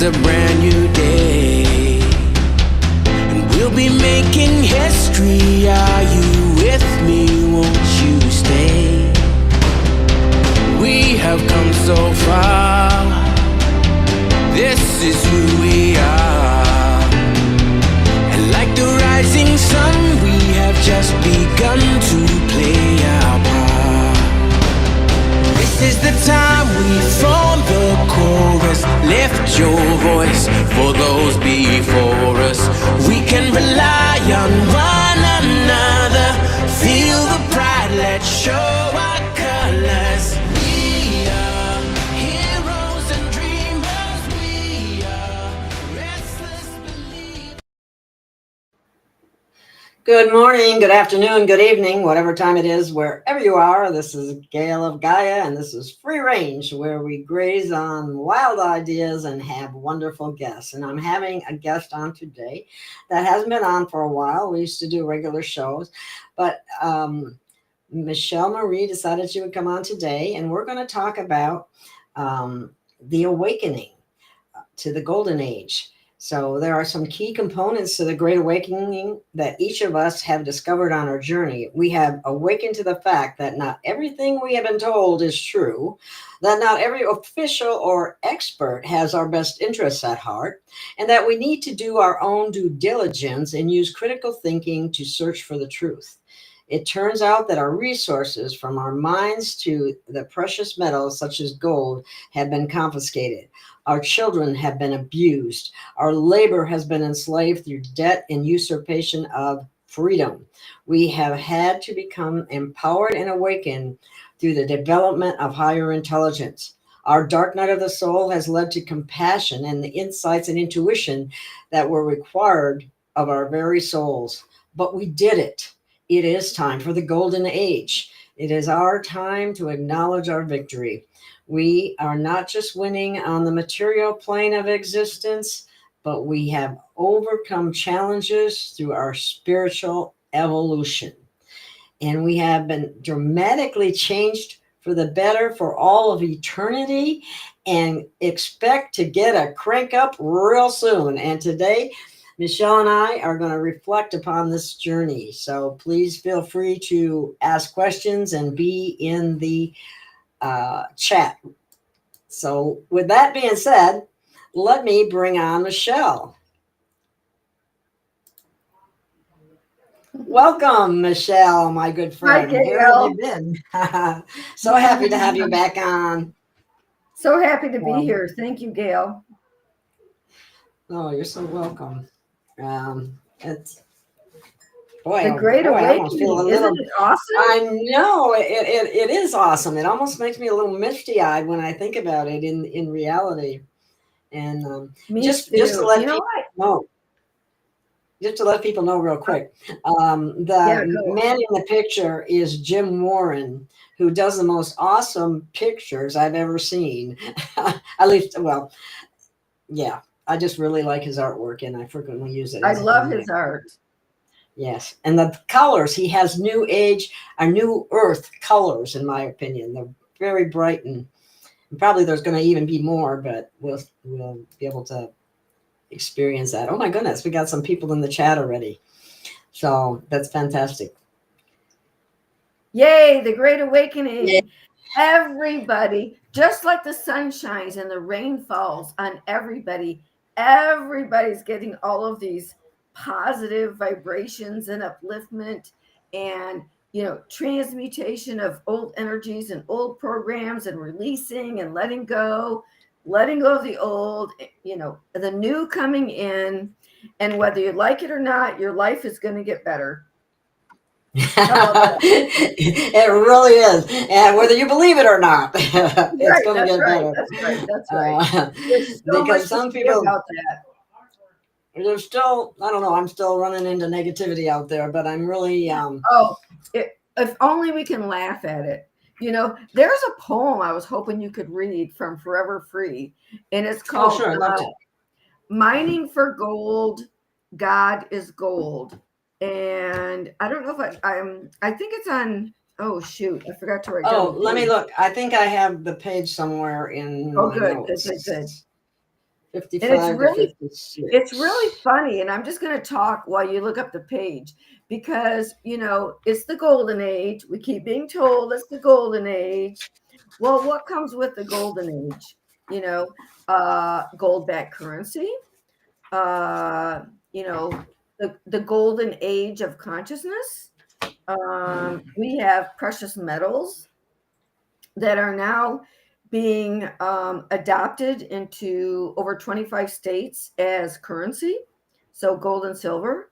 a brand new day, and we'll be making history. Are you with me? Won't you stay? We have come so far. This is who we are. And like the rising sun, we have just begun to play our part. This is the time we form the chorus. Lift your voice for those before us. We can rely on one another. Feel the pride, let's show our colors. We are heroes and dreamers. We are restless believers. Good morning, good afternoon, good evening, whatever time it is, wherever you are. This is Gail of Gaia, and this is Free Range, where we graze on wild ideas and have wonderful guests. And I'm having a guest on today that hasn't been on for a while. We used to do regular shows, but Michelle Marie decided she would come on today, and we're going to talk about the awakening to the golden age. So there are some key components to the Great Awakening that each of us have discovered on our journey. We have awakened to the fact that not everything we have been told is true, that not every official or expert has our best interests at heart, and that we need to do our own due diligence and use critical thinking to search for the truth. It turns out that our resources, from our minds to the precious metals such as gold, have been confiscated. Our children have been abused. Our labor has been enslaved through debt and usurpation of freedom. We have had to become empowered and awakened through the development of higher intelligence. Our dark night of the soul has led to compassion and the insights and intuition that were required of our very souls. But we did it. It is time for the golden age. It is our time to acknowledge our victory. We are not just winning on the material plane of existence, but we have overcome challenges through our spiritual evolution. And we have been dramatically changed for the better for all of eternity, and expect to get a crank up real soon. And today, Michelle and I are going to reflect upon this journey. So please feel free to ask questions and be in the chat. So with that being said, let me bring on Michelle. Welcome, Michelle, my good friend. Hi, Where have you been? So happy to have you back on. So happy to be here. Thank you, Gail. Oh, you're so welcome. It's boy, The Great I almost feel a Awakening. little. Isn't it awesome? I know it is awesome. It almost makes me a little misty-eyed when I think about it in reality. And just to let people know, just to let people know real quick, the man in the picture is Jim Warren, who does the most awesome pictures I've ever seen. At least, well, yeah, I just really like his artwork, and I frequently use it. I love his art. Yes, and the colors, he has new age, new earth colors, in my opinion. They're very bright, and probably there's going to even be more, but we'll be able to experience that. Oh my goodness, we got some people in the chat already. So that's fantastic. Yay, the Great Awakening. Yeah. Everybody, just like the sun shines and the rain falls on everybody, everybody's getting all of these positive vibrations and upliftment and, transmutation of old energies and old programs, and releasing and letting go of the old, the new coming in. And whether you like it or not, your life is going to get better. It really is. And whether you believe it or not, it's going to get better. That's right. Because some people about that. There's still, I don't know, I'm still running into negativity out there, but I'm really if only we can laugh at it. There's a poem I was hoping you could read from Forever Free, and it's called Mining for Gold, God is Gold. And I don't know if I think it's on, oh shoot, I forgot to write down. Oh, let me look. I think I have the page somewhere in good. 55 to 56. It's really funny, and I'm just going to talk while you look up the page, because it's the golden age. We keep being told it's the golden age. Well, what comes with the golden age? Gold-backed currency. The golden age of consciousness. We have precious metals that are now being adopted into over 25 states as currency. So gold and silver.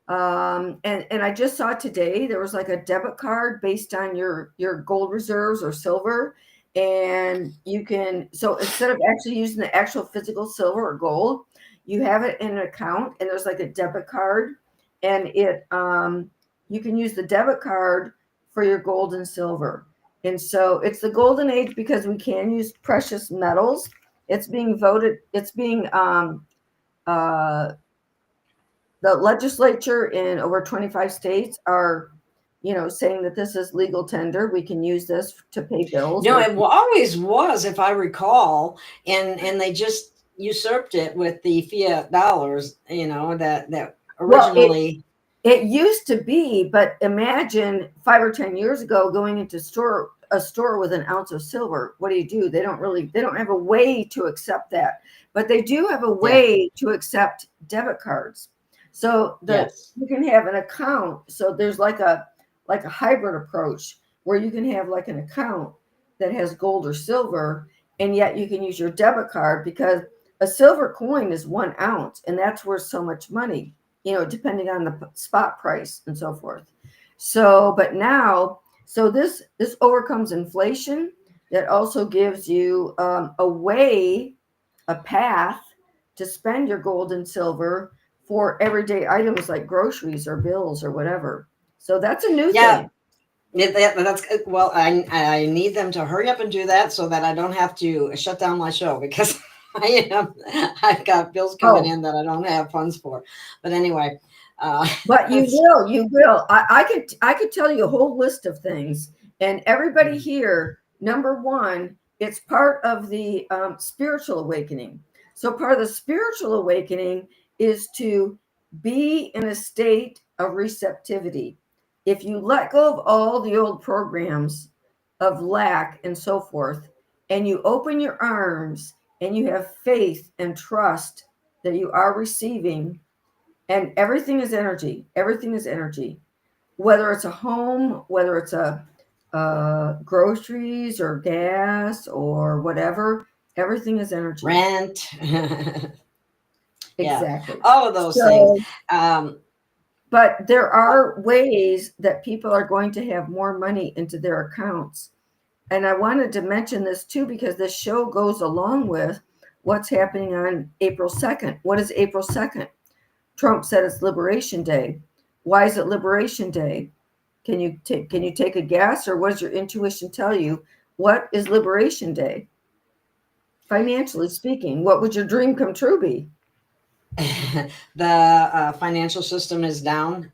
And I just saw today there was like a debit card based on your gold reserves or silver. And you can, so instead of actually using the actual physical silver or gold, you have it in an account, and there's like a debit card, and you can use the debit card for your gold and silver. And so it's the golden age because we can use precious metals. It's being voted, the legislature in over 25 states are, saying that this is legal tender. We can use this to pay bills. No, it always was, if I recall, and they just usurped it with the fiat dollars, that originally. It used to be, but imagine 5 or 10 years ago going into a store with an ounce of silver. What do? They don't have a way to accept that, but they do have a way to accept debit cards. So you can have an account. So there's like a hybrid approach where you can have like an account that has gold or silver, and yet you can use your debit card, because a silver coin is 1 ounce, and that's worth so much money, depending on the spot price and so forth. So, but now, this overcomes inflation. That also gives you a path to spend your gold and silver for everyday items like groceries or bills or whatever. So that's a new thing. That's well. I need them to hurry up and do that so that I don't have to shut down my show, because I've got bills coming in that I don't have funds for. But anyway, but you will. I could tell you a whole list of things, and everybody here. Number one, it's part of the spiritual awakening. So part of the spiritual awakening is to be in a state of receptivity. If you let go of all the old programs of lack and so forth, and you open your arms and you have faith and trust that you are receiving, and everything is energy. Everything is energy. Whether it's a home, whether it's a groceries or gas or whatever, everything is energy. Rent. Exactly. All of those things. But there are ways that people are going to have more money into their accounts. And I wanted to mention this too, because this show goes along with what's happening on April 2nd. What is April 2nd? Trump said it's Liberation Day. Why is it Liberation Day? Can you take a guess, or what does your intuition tell you? What is Liberation Day? Financially speaking, what would your dream come true be? The financial system is down.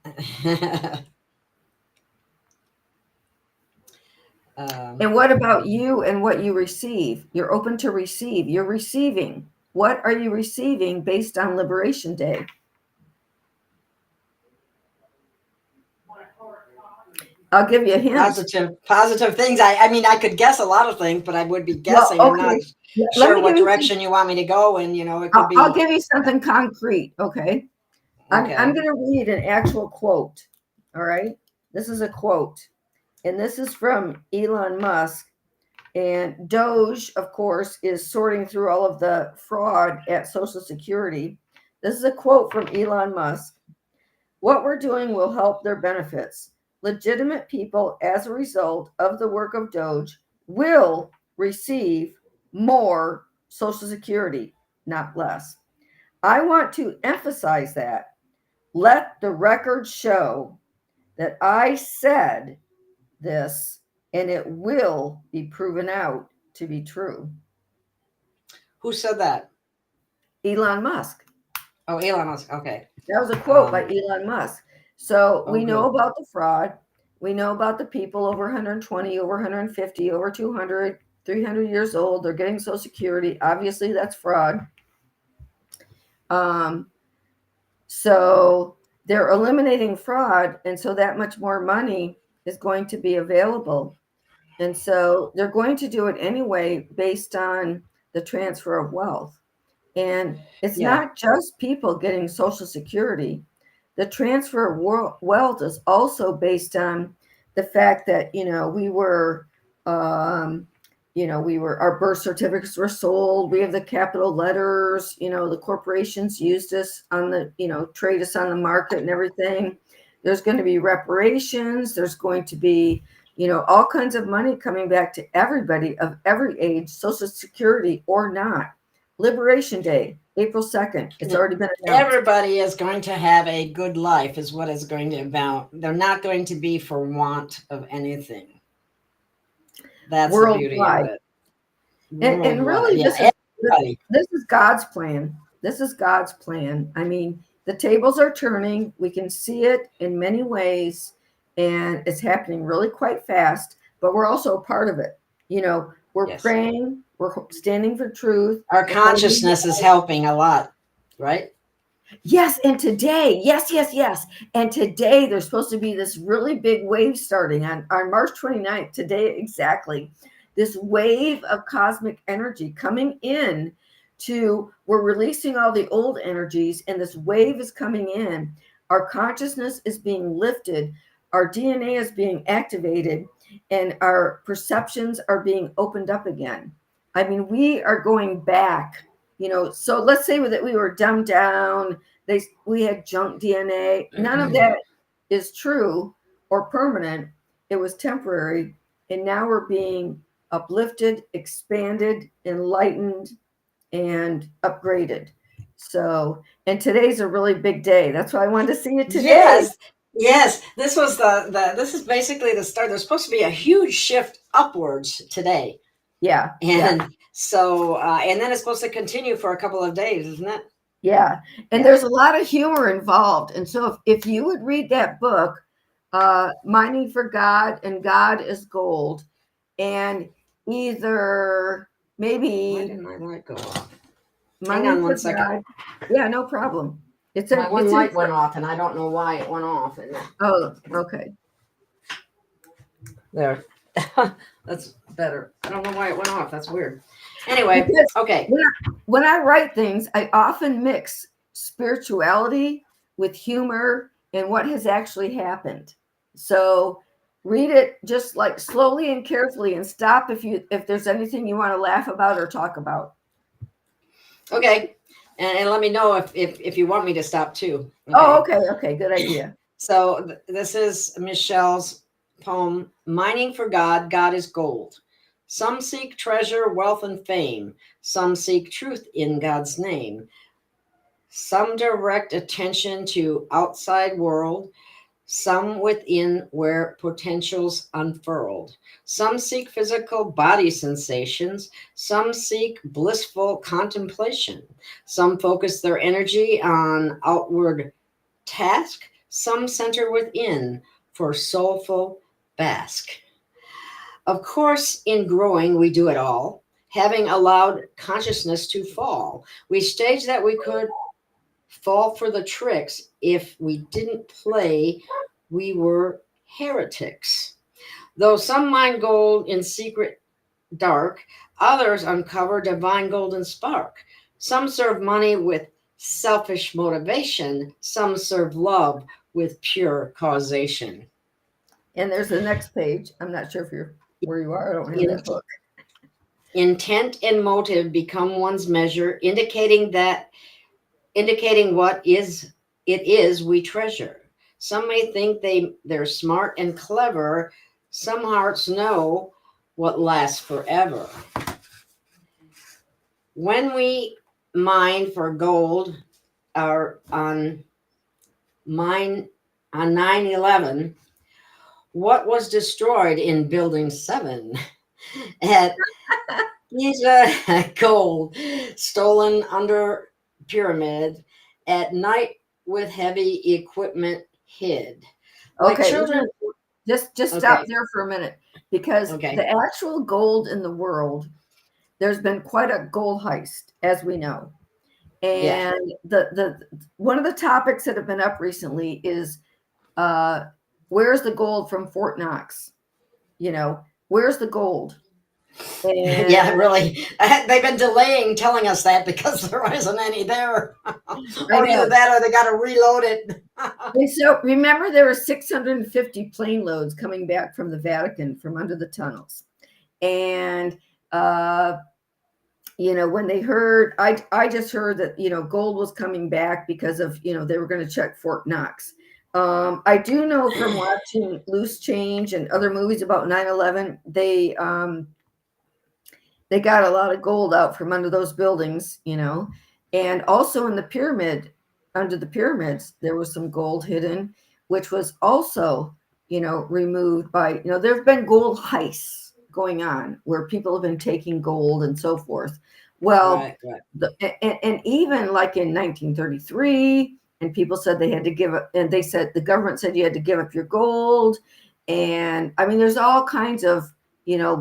And what about you and what you receive? You're open to receive. You're receiving. What are you receiving based on Liberation Day? I'll give you a hint. Positive things. I mean, I could guess a lot of things, but I would be guessing. Well, okay. I'm not sure what direction you want me to go, and it could be. I'll give you something concrete. Okay. I'm going to read an actual quote. All right. This is a quote, and this is from Elon Musk. And Doge, of course, is sorting through all of the fraud at Social Security. This is a quote from Elon Musk. What we're doing will help their benefits. Legitimate people, as a result of the work of Doge, will receive more Social Security, not less. I want to emphasize that. Let the record show that I said this, and it will be proven out to be true. Who said that? Elon Musk. Oh, Elon Musk. Okay. That was a quote by Elon Musk. So we know about the fraud. We know about the people over 120, over 150, over 200, 300 years old. They're getting Social Security. Obviously, that's fraud. So they're eliminating fraud, and so that much more money is going to be available. And so they're going to do it anyway based on the transfer of wealth. And it's not just people getting Social Security. The transfer of wealth is also based on the fact that, we were, our birth certificates were sold. We have the capital letters, the corporations used us on the, trade us on the market and everything. There's going to be reparations. There's going to be, all kinds of money coming back to everybody of every age, Social Security or not. Liberation Day, April 2nd. It's already been announced. Everybody is going to have a good life is what it's going to about. They're not going to be for want of anything. That's the beauty of it. And really, this is God's plan. This is God's plan. I mean, the tables are turning. We can see it in many ways, and it's happening really quite fast, but we're also a part of it. We're praying, we're standing for truth. Our consciousness is helping a lot, right? Yes, and today, yes. And today there's supposed to be this really big wave starting on March 29th, today exactly. This wave of cosmic energy coming in we're releasing all the old energies, and this wave is coming in. Our consciousness is being lifted. Our DNA is being activated, and our perceptions are being opened up again. I mean, we are going back, so let's say that we were dumbed down. We had junk DNA. None of that is true or permanent. It was temporary. And now we're being uplifted, expanded, enlightened, and upgraded. So, and today's a really big day. That's why I wanted to see it today. Yes. This was this is basically the start. There's supposed to be a huge shift upwards today. Yeah. And so, and then it's supposed to continue for a couple of days, isn't it? Yeah. And there's a lot of humor involved. And so if you would read that book, Mining for God and God is Gold, and either maybe. Why didn't my light go off? Hang on 1 second. Yeah, no problem. My one light went off, and I don't know why it went off. Oh, okay. There. That's better. I don't know why it went off. That's weird. Anyway, okay. When I write things, I often mix spirituality with humor and what has actually happened. So read it just like slowly and carefully, and stop if there's anything you want to laugh about or talk about. Okay. And let me know if you want me to stop too. Okay. Oh, okay. Good idea. So this is Michelle's poem, Mining for God, God is Gold. Some seek treasure, wealth, and fame. Some seek truth in God's name. Some direct attention to outside world. Some within where potentials unfurled. Some seek physical body sensations. Some seek blissful contemplation. Some focus their energy on outward task. Some center within for soulful bask. Of course, in growing, we do it all. Having allowed consciousness to fall, we stage that we could fall for the tricks. If we didn't play, we were heretics. Though some mine gold in secret dark, others uncover divine golden spark. Some serve money with selfish motivation. Some serve love with pure causation. And there's the next page. I'm not sure if you're where you are. I don't have that book. Intent and motive become one's measure, indicating what it is we treasure. Some may think they're smart and clever. Some hearts know what lasts forever. When we mine for gold on 9/11, what was destroyed in Building 7 at Giza gold, stolen under pyramid, at night with heavy equipment hid. Okay, like children, just stop there for a minute, because the actual gold in the world, there's been quite a gold heist, as we know. And the one of the topics that have been up recently is where's the gold from Fort Knox? Where's the gold? And Yeah, really. They've been delaying telling us that because there isn't any there. Or either that or they got to reload it. And so remember, there were 650 plane loads coming back from the Vatican from under the tunnels. And, when they heard, I just heard that, gold was coming back because of, they were going to check Fort Knox. I do know from watching Loose Change and other movies about 9/11, they got a lot of gold out from under those buildings, and also in the pyramid, under the pyramids, there was some gold hidden, which was also, removed by, there have been gold heists going on where people have been taking gold and so forth. Well, right. And even like in 1933, and people said they had to give up, and they said the government said you had to give up your gold. And I mean, there's all kinds of,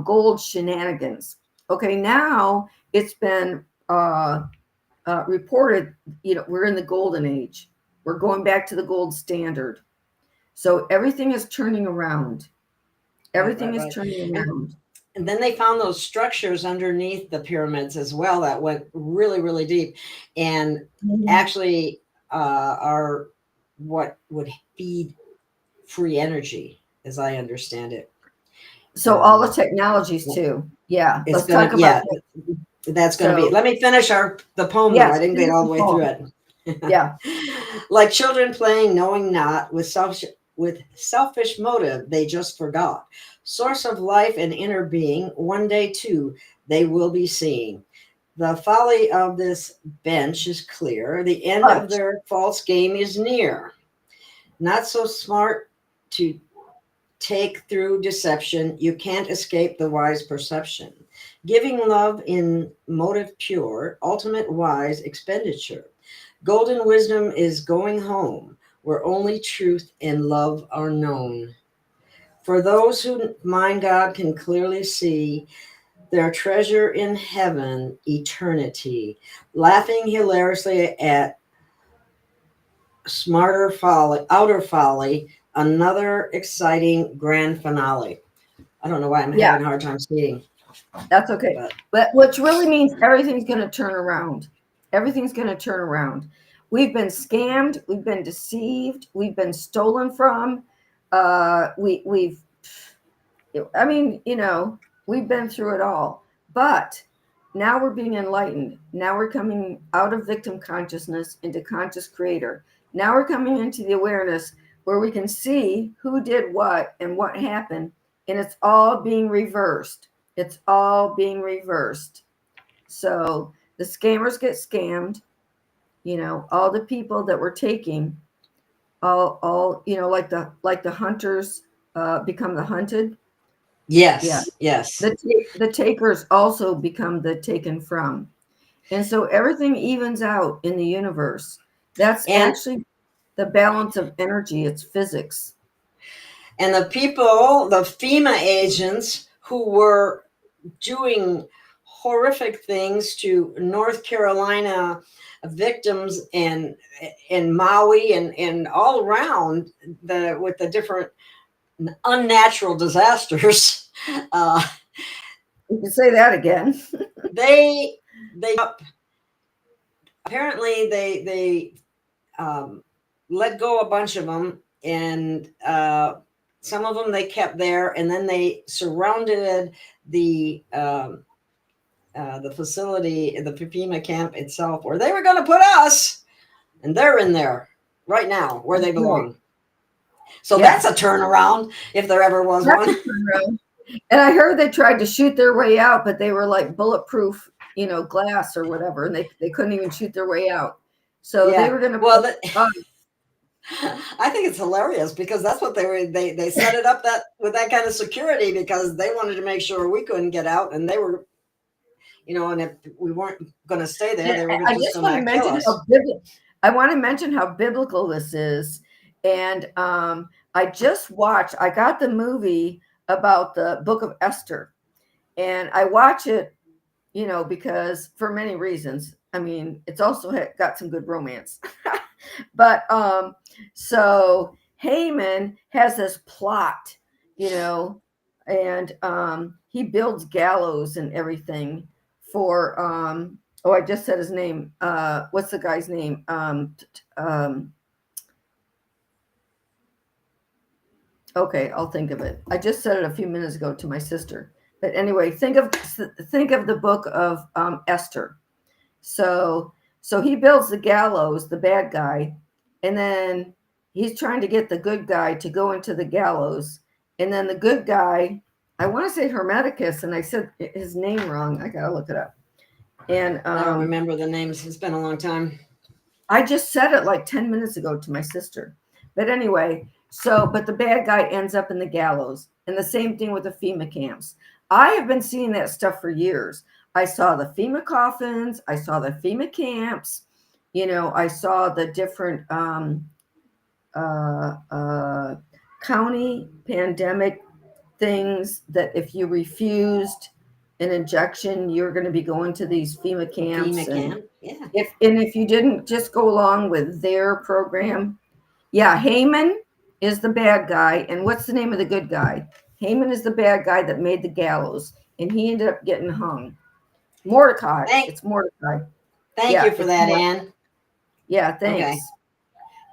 gold shenanigans. Okay, now it's been reported, we're in the golden age. We're going back to the gold standard. So everything is turning around. Everything is turning around. And then they found those structures underneath the pyramids as well that went really, really deep, and actually are what would feed free energy, as I understand it. So all the technologies too. Yeah. Let's talk about that's going to be. Let me finish the poem. Yes, I didn't get all the way through it. Yeah. Like children playing, knowing not, with selfish motive, they just forgot. Source of life and inner being, one day too, they will be seeing. The folly of this bench is clear. The end of their false game is near. Not so smart to take through deception. You can't escape the wise perception. Giving love in motive pure, ultimate wise expenditure. Golden wisdom is going home, where only truth and love are known. For those who mind God can clearly see their treasure in heaven, eternity, laughing hilariously at outer folly, another exciting grand finale. I don't know why I'm having a hard time seeing. That's okay. But which really means everything's going to turn around. Everything's going to turn around. We've been scammed. We've been deceived. We've been stolen from. We've been through it all. But now we're being enlightened. Now we're coming out of victim consciousness into conscious creator. Now we're coming into the awareness where we can see who did what and what happened. And it's all being reversed. It's all being reversed. So the scammers get scammed. All the people that were taking, all like the hunters become the hunted. Yes, yeah. Yes. The takers also become the taken from. And so everything evens out in the universe. That's actually the balance of energy. It's physics. And the people, the FEMA agents who were doing horrific things to North Carolina victims and in Maui and all around with the different unnatural disasters. You can say that again. they apparently they let go a bunch of them, and some of them they kept there, and then they surrounded the facility, the FEMA camp itself, where they were going to put us, and they're in there right now where they belong. So that's a turnaround, if there ever was one. And I heard they tried to shoot their way out, but they were like bulletproof, glass or whatever, and they couldn't even shoot their way out. So they were going to. Well, I think it's hilarious because that's what they were. They set it up with that kind of security because they wanted to make sure we couldn't get out, and they were, and if we weren't going to stay there, they were just going to kill us. I want to mention how biblical this is, and I got the movie about the Book of Esther, and I watch it, because for many reasons. I mean, it's also got some good romance. But so Haman has this plot, you know, and he builds gallows and everything for oh, I just said his name. What's the guy's name? Okay, I'll think of it. I just said it a few minutes ago to my sister. But anyway, think of the book of Esther. So he builds the gallows, the bad guy, and then he's trying to get the good guy to go into the gallows. And then the good guy, I want to say Hermeticus, and I said his name wrong. I gotta look it up. And I don't remember the names. It's been a long time. I just said it like 10 minutes ago to my sister. But anyway, but the bad guy ends up in the gallows. And the same thing with the FEMA camps. I have been seeing that stuff for years. I saw the FEMA coffins. I saw the FEMA camps. You know, I saw the different county pandemic things that if you refused an injection, you're going to be going to these FEMA camps. Yeah. If you didn't just go along with their program, yeah, Haman is the bad guy. And what's the name of the good guy? Haman is the bad guy that made the gallows, and he ended up getting hung. Mordecai. It's Mordecai. Thank you for that, Anne. Yeah, thanks. Okay.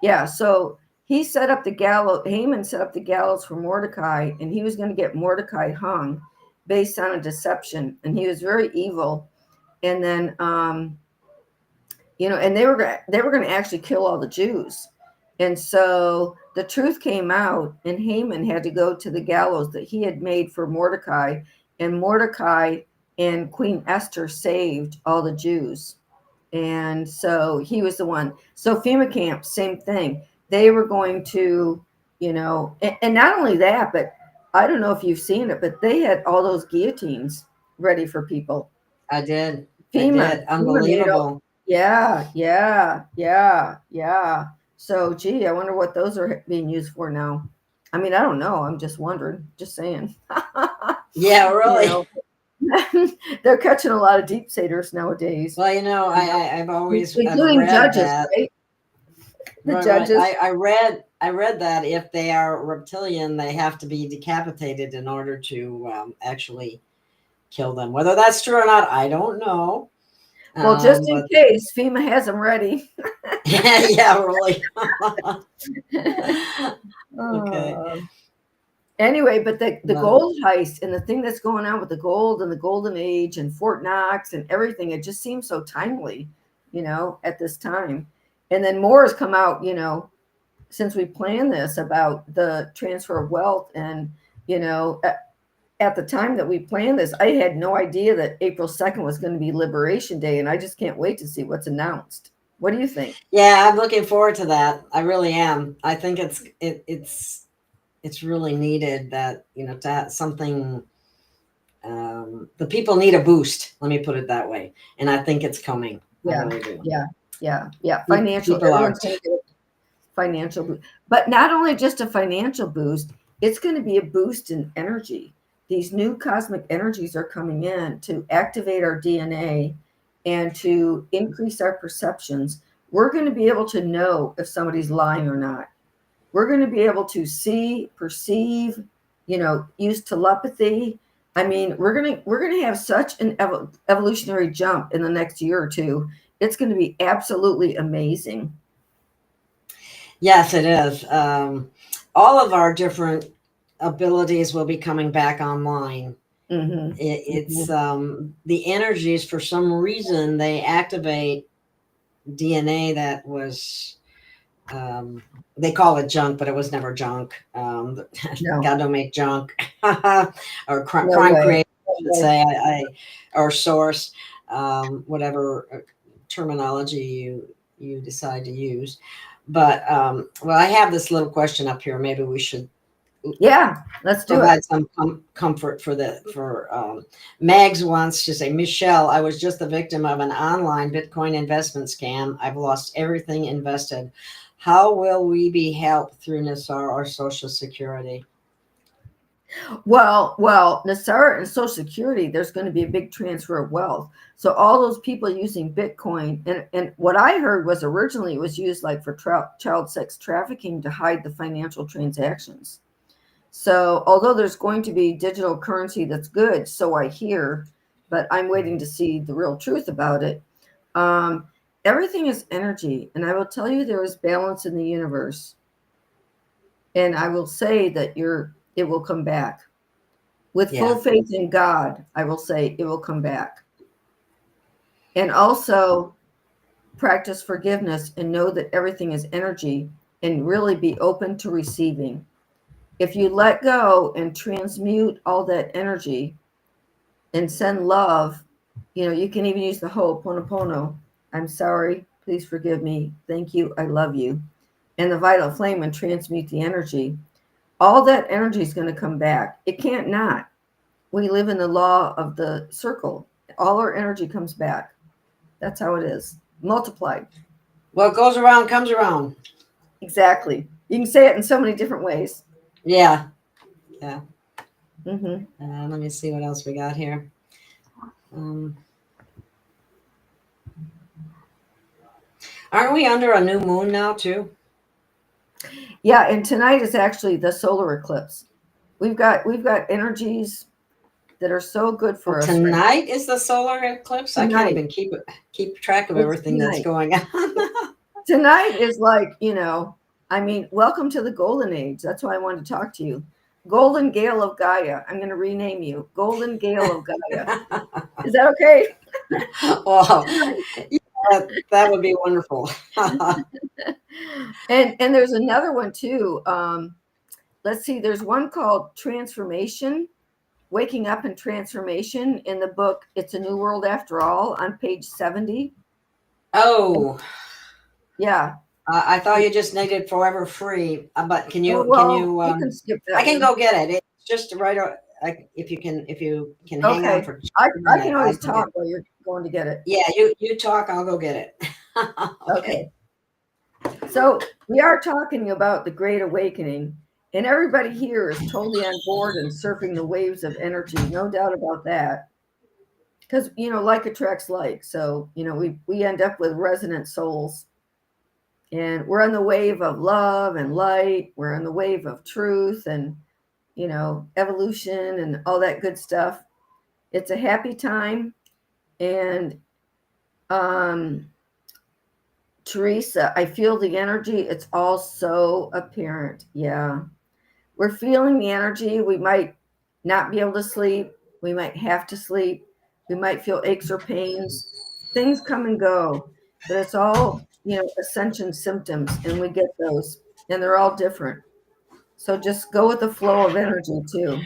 Yeah, so he set up the gallows. Haman set up the gallows for Mordecai, and he was going to get Mordecai hung based on a deception, and he was very evil. And then, you know, and they were going to actually kill all the Jews. And so the truth came out, and Haman had to go to the gallows that he had made for Mordecai, and Mordecai and Queen Esther saved all the Jews. And so he was the one. So FEMA camp, same thing. They were going to, you know, and not only that, but I don't know if you've seen it, but they had all those guillotines ready for people. I did. FEMA. Unbelievable. Yeah. So, gee, I wonder what those are being used for now. I mean, I don't know. I'm just wondering. Just saying. Yeah, really. You know, they're catching a lot of deep staters nowadays. Well, you know, I've always including read judges, that. right? The right, judges. Right. I read that if they are reptilian, they have to be decapitated in order to actually kill them. Whether that's true or not, I don't know. Well, just in case, FEMA has them ready. Yeah, really. Okay. Anyway, but the gold heist and the thing that's going on with the gold and the golden age and Fort Knox and everything, it just seems so timely, you know, at this time. And then more has come out, you know, since we planned this about the transfer of wealth. And, you know, at the time that we planned this, I had no idea that April 2nd was going to be Liberation Day. And I just can't wait to see what's announced. What do you think? Yeah, I'm looking forward to that. I really am. I think it's really needed that, you know, to have something, the people need a boost. Let me put it that way. And I think it's coming. Yeah. I really do. Yeah. Financial boost. But not only just a financial boost, it's going to be a boost in energy. These new cosmic energies are coming in to activate our DNA and to increase our perceptions. We're going to be able to know if somebody's lying or not. We're going to be able to see, perceive, you know, use telepathy. I mean, we're going to have such an evolutionary jump in the next year or two. It's going to be absolutely amazing. Yes, it is. All of our different abilities will be coming back online. Mm-hmm. It's the energies, for some reason, they activate DNA that was, they call it junk, but it was never junk. No. God don't make junk. Or crime creator, I should say, or source, whatever terminology you decide to use. But well, I have this little question up here. Maybe we should let's do provide some comfort for Mags wants to say, Michelle, I was just the victim of an online Bitcoin investment scam. I've lost everything invested. How will we be helped through NISAR or Social Security? Well, Nasara and Social Security, there's going to be a big transfer of wealth. So all those people using Bitcoin, and what I heard was originally it was used like for child sex trafficking to hide the financial transactions. So although there's going to be digital currency that's good, so I hear, but I'm waiting to see the real truth about it. Everything is energy, and I will tell you there is balance in the universe. And I will say that it will come back. With full faith in God, I will say it will come back. And also practice forgiveness and know that everything is energy and really be open to receiving. If you let go and transmute all that energy and send love, you can even use the Ho'oponopono. I'm sorry, please forgive me. Thank you, I love you. And the vital flame and transmute the energy. All that energy is going to come back. It can't not. We live in the law of the circle. All our energy comes back. That's how it is. Multiplied. What goes around comes around. Exactly. You can say it in so many different ways. Yeah. Mm-hmm. Let me see what else we got here. Aren't we under a new moon now too? Yeah, and tonight is actually the solar eclipse. We've got energies that are so good for us. Tonight is the solar eclipse. Tonight. I can't even keep track of everything that's going on. Tonight is like, welcome to the golden age. That's why I wanted to talk to you. Golden GailofGaia. I'm going to rename you Golden GailofGaia. Is that okay? Wow. That would be wonderful. and there's another one too. Let's see. There's one called Transformation, Waking Up and Transformation in the book It's a New World After All on page 70. Oh. Yeah. I thought you just needed Forever Free, but can you? You can skip that. I can go get it. It's just right. If you can hang on for. I can always talk while you're going to get it. Yeah, you talk. I'll go get it. Okay. So we are talking about the Great Awakening, and everybody here is totally on board and surfing the waves of energy. No doubt about that. Because like attracts like. So we end up with resonant souls. And we're on the wave of love and light. We're on the wave of truth and, evolution and all that good stuff. It's a happy time. And Teresa, I feel the energy. It's all so apparent. Yeah. We're feeling the energy. We might not be able to sleep. We might have to sleep. We might feel aches or pains. Things come and go. But it's all ascension symptoms, and we get those, and they're all different. So just go with the flow of energy too.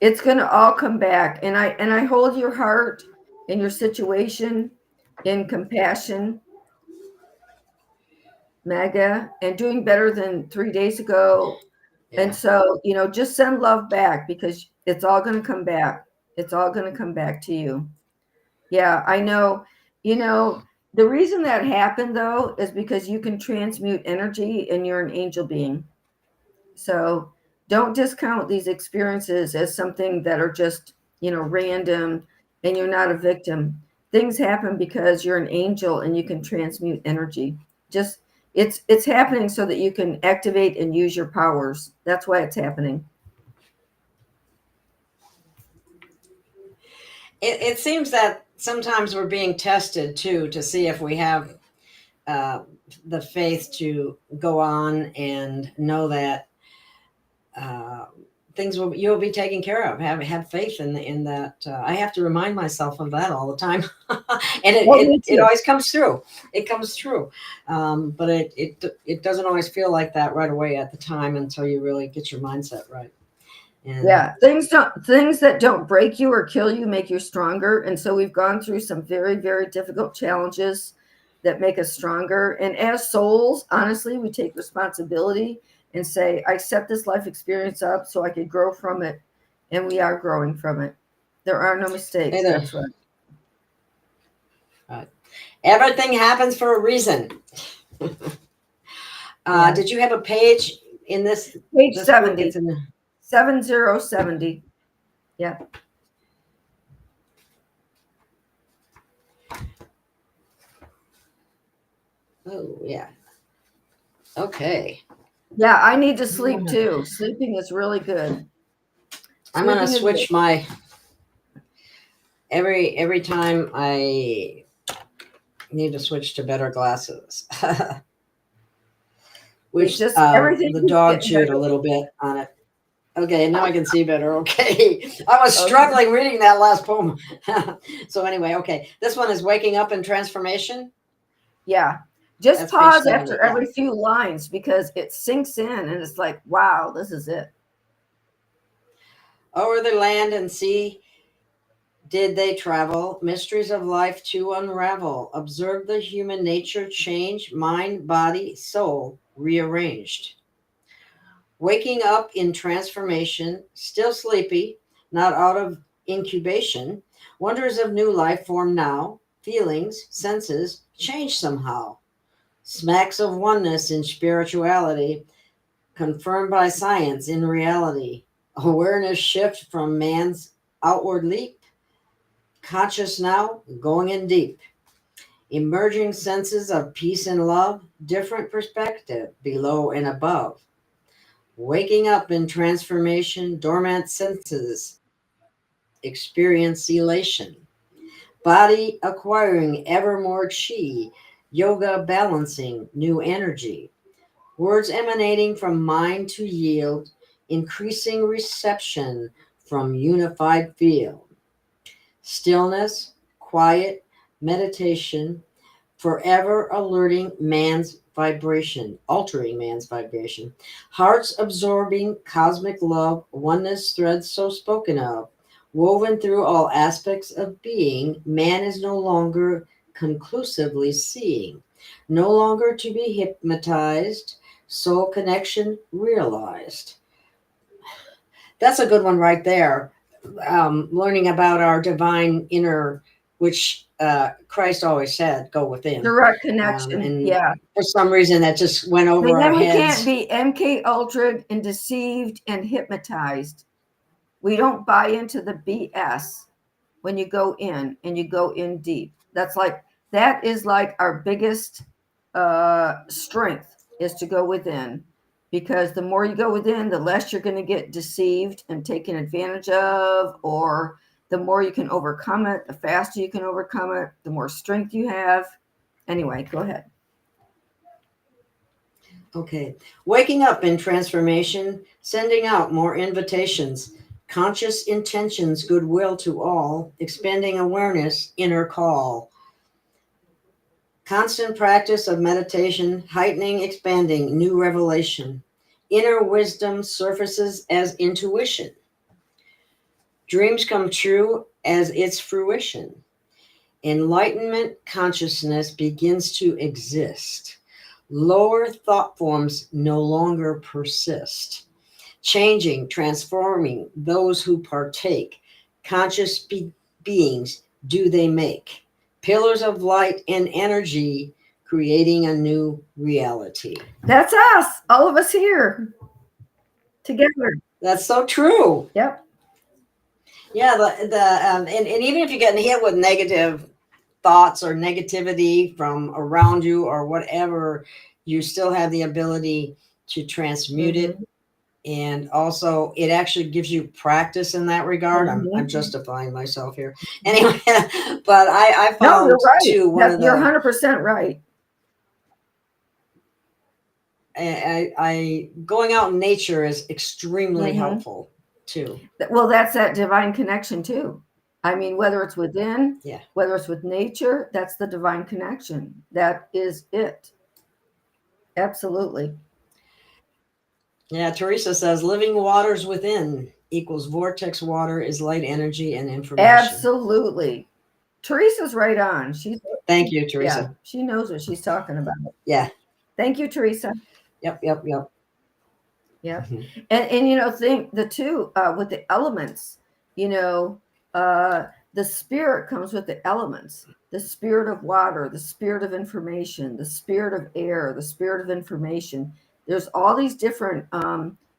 It's going to all come back, and I hold your heart and your situation in compassion, Mega, and doing better than 3 days ago. Yeah. And so just send love back, because it's all going to come back. It's all going to come back to you. Yeah, I know. The reason that happened, though, is because you can transmute energy and you're an angel being. So don't discount these experiences as something that are just, random, and you're not a victim. Things happen because you're an angel and you can transmute energy. Just it's happening so that you can activate and use your powers. That's why it's happening. It seems that sometimes we're being tested too, to see if we have the faith to go on and know that you'll be taken care of. Have faith in that. I have to remind myself of that all the time, and it always comes through. It comes through, but it doesn't always feel like that right away at the time until you really get your mindset right. And yeah, things that don't break you or kill you make you stronger. And so we've gone through some very, very difficult challenges that make us stronger. And as souls, honestly, we take responsibility and say, I set this life experience up so I could grow from it. And we are growing from it. There are no mistakes. That's right. Right. Everything happens for a reason. Did you have a page in this? Page this 70. book? It's in 7070. Yeah. Oh, yeah. Okay. Yeah, I need to sleep too. Sleeping is really good. I'm going to Sleeping is switch good. my every time I need to switch to better glasses. Which Just everything the keeps dog getting chewed better. a little bit on it. Okay, now I can see better. Okay. I was struggling reading that last poem. So anyway, okay. This one is Waking Up in Transformation. Yeah. Just That's page pause 70, after yeah. every few lines because it sinks in and it's like, wow, this is it. Over the land and sea did they travel, mysteries of life to unravel. Observe the human nature change, mind, body, soul rearranged. Waking up in transformation, still sleepy, not out of incubation. Wonders of new life form now, feelings, senses change somehow. Smacks of oneness in spirituality, confirmed by science in reality. Awareness shift from man's outward leap, conscious now, going in deep. Emerging senses of peace and love, different perspective, below and above. Waking up in transformation, dormant senses experience elation. Body acquiring ever more chi, yoga balancing new energy. Words emanating from mind to yield, increasing reception from unified field. Stillness, quiet, meditation, forever alerting man's vibration, altering man's vibration. Hearts absorbing cosmic love, oneness threads so spoken of, woven through all aspects of being, man is no longer conclusively seeing, no longer to be hypnotized, soul connection realized. That's a good one right there. Learning about our divine inner, which Christ always said, go within. Direct connection. And Yeah. for some reason, that just went over And our then we heads. can't be MK ultra and deceived and hypnotized. We don't buy into the BS when you go in and you go in deep. That is like our biggest strength is to go within, because the more you go within, the less you're going to get deceived and taken advantage of, or the more you can overcome it, the faster you can overcome it, the more strength you have. Anyway, go ahead. Okay. Waking up in transformation, sending out more invitations, conscious intentions, goodwill to all, expanding awareness, inner call. Constant practice of meditation, heightening, expanding, new revelation. Inner wisdom surfaces as intuition. Dreams come true as its fruition. Enlightenment consciousness begins to exist. Lower thought forms no longer persist. Changing, transforming those who partake. Conscious beings do they make. Pillars of light and energy, creating a new reality. That's us, all of us here together. That's so true. Yep. Yeah, and even if you're getting hit with negative thoughts or negativity from around you or whatever, you still have the ability to transmute it. And also it actually gives you practice in that regard. I'm justifying myself here. Anyway, but I found you're right. too, You're 100% right. I going out in nature is extremely helpful too. Well, that's that divine connection too. I mean, whether it's within, whether it's with nature, that's the divine connection. That is it. Absolutely. Yeah, Teresa says living waters within equals vortex water is light energy and information. Absolutely. Teresa's right on. Thank you, Teresa. Yeah, she knows what she's talking about. Yeah. Thank you, Teresa. Yep. Yeah. And think the two with the elements, the spirit comes with the elements, the spirit of water, the spirit of information, the spirit of air, the spirit of information. There's all these different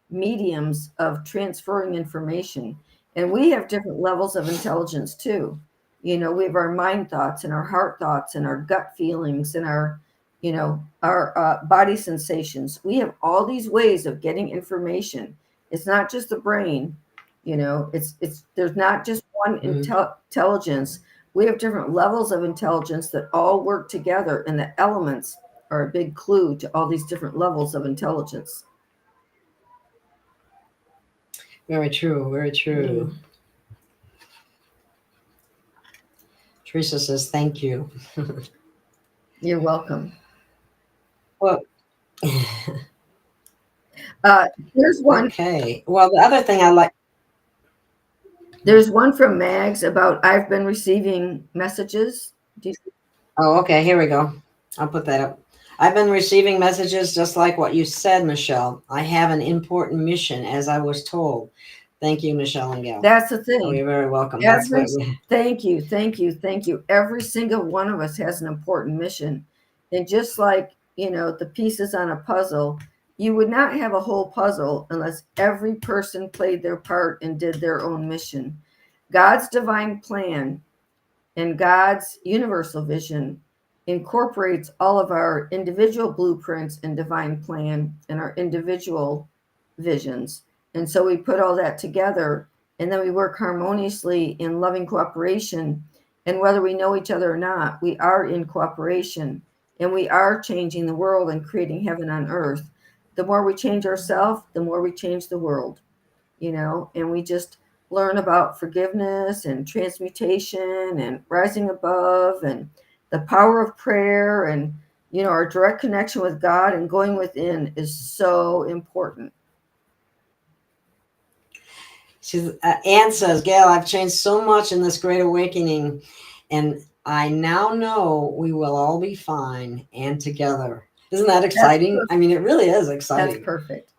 mediums of transferring information. And we have different levels of intelligence too. You know, we have our mind thoughts and our heart thoughts and our gut feelings and our, you know, our body sensations. We have all these ways of getting information. It's not just the brain, you know, it's there's not just one intelligence. We have different levels of intelligence that all work together, and the elements are a big clue to all these different levels of intelligence. Very true. Very true. Teresa says, thank you. You're welcome. Well, here's one. Okay. Well, the other thing I like. There's one from Mags about I've been receiving messages. Oh, okay. Here we go. I'll put that up. I've been receiving messages just like what you said, Michelle. I have an important mission, as I was told. Thank you, Michelle and Gail. That's the thing. Oh, you're very welcome. Thank you, thank you, thank you. Every single one of us has an important mission. And just like, you know, the pieces on a puzzle, you would not have a whole puzzle unless every person played their part and did their own mission. God's divine plan and God's universal vision incorporates all of our individual blueprints and divine plan and our individual visions. And so we put all that together, and then we work harmoniously in loving cooperation. And whether we know each other or not, we are in cooperation, and we are changing the world and creating heaven on earth. The more we change ourselves, the more we change the world, you know, and we just learn about forgiveness and transmutation and rising above and the power of prayer, and, you know, our direct connection with God and going within is so important. Anne says, Gail, I've changed so much in this great awakening, and I now know we will all be fine and together. Isn't that exciting? I mean, it really is exciting. That's perfect.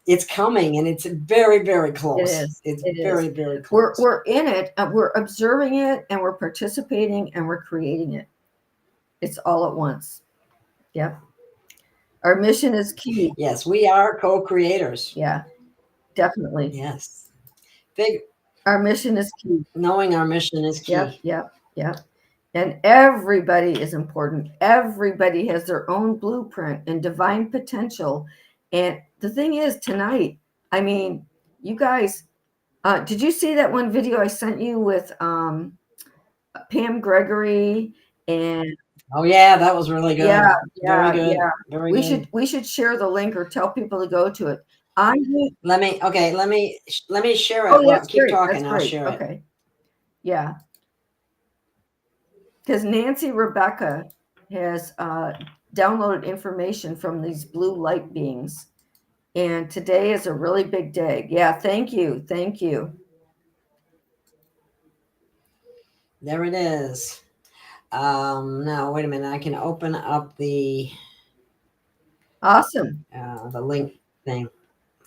It's coming, and it's very, very close. It is. It's very, very close. We're in it. We're observing it, and we're participating, and we're creating it. It's all at once. Yep. Our mission is key. Yes, we are co-creators. Yeah, definitely. Yes. Our mission is key. Knowing our mission is key. Yep. And everybody is important. Everybody has their own blueprint and divine potential. And the thing is, tonight, I mean, you guys, did you see that one video I sent you with Pam Gregory and? Oh yeah, that was really good. Yeah, very good. Yeah. Very good. We should share the link or tell people to go to it. Let me share it. Oh, that's keep great. talking. That's I'll great. share it. Okay. Yeah. Because Nancy Rebecca has downloaded information from these blue light beings. And today is a really big day. Yeah, thank you. Thank you. There it is. Now, wait a minute. I can open up the Awesome. The link thing.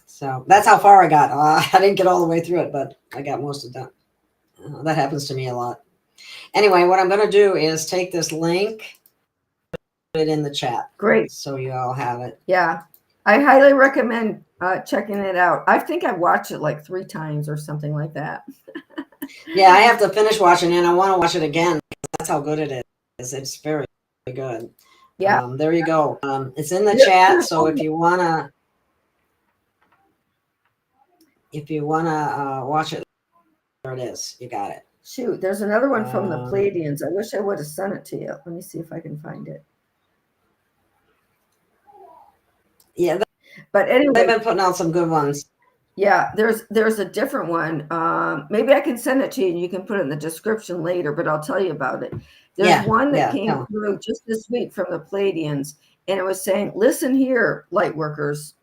So that's how far I got. I didn't get all the way through it, but I got most of that. That happens to me a lot. Anyway, what I'm going to do is take this link, put it in the chat. Great. So you all have it. Yeah. I highly recommend checking it out. I think I've watched it like 3 times or something like that. Yeah, I have to finish watching it, and I want to watch it again. That's how good it is. It's very, very good. Yeah. There you go. It's in the chat. So if you wanna watch it, there it is. You got it. Shoot, there's another one from the Pleiadians. I wish I would have sent it to you. Let me see if I can find it. Yeah, but anyway, they've been putting out some good ones. Yeah, there's a different one. Maybe I can send it to you and you can put it in the description later, but I'll tell you about it. There's one that came through just this week from the Pleiadians, and it was saying, listen here, light workers,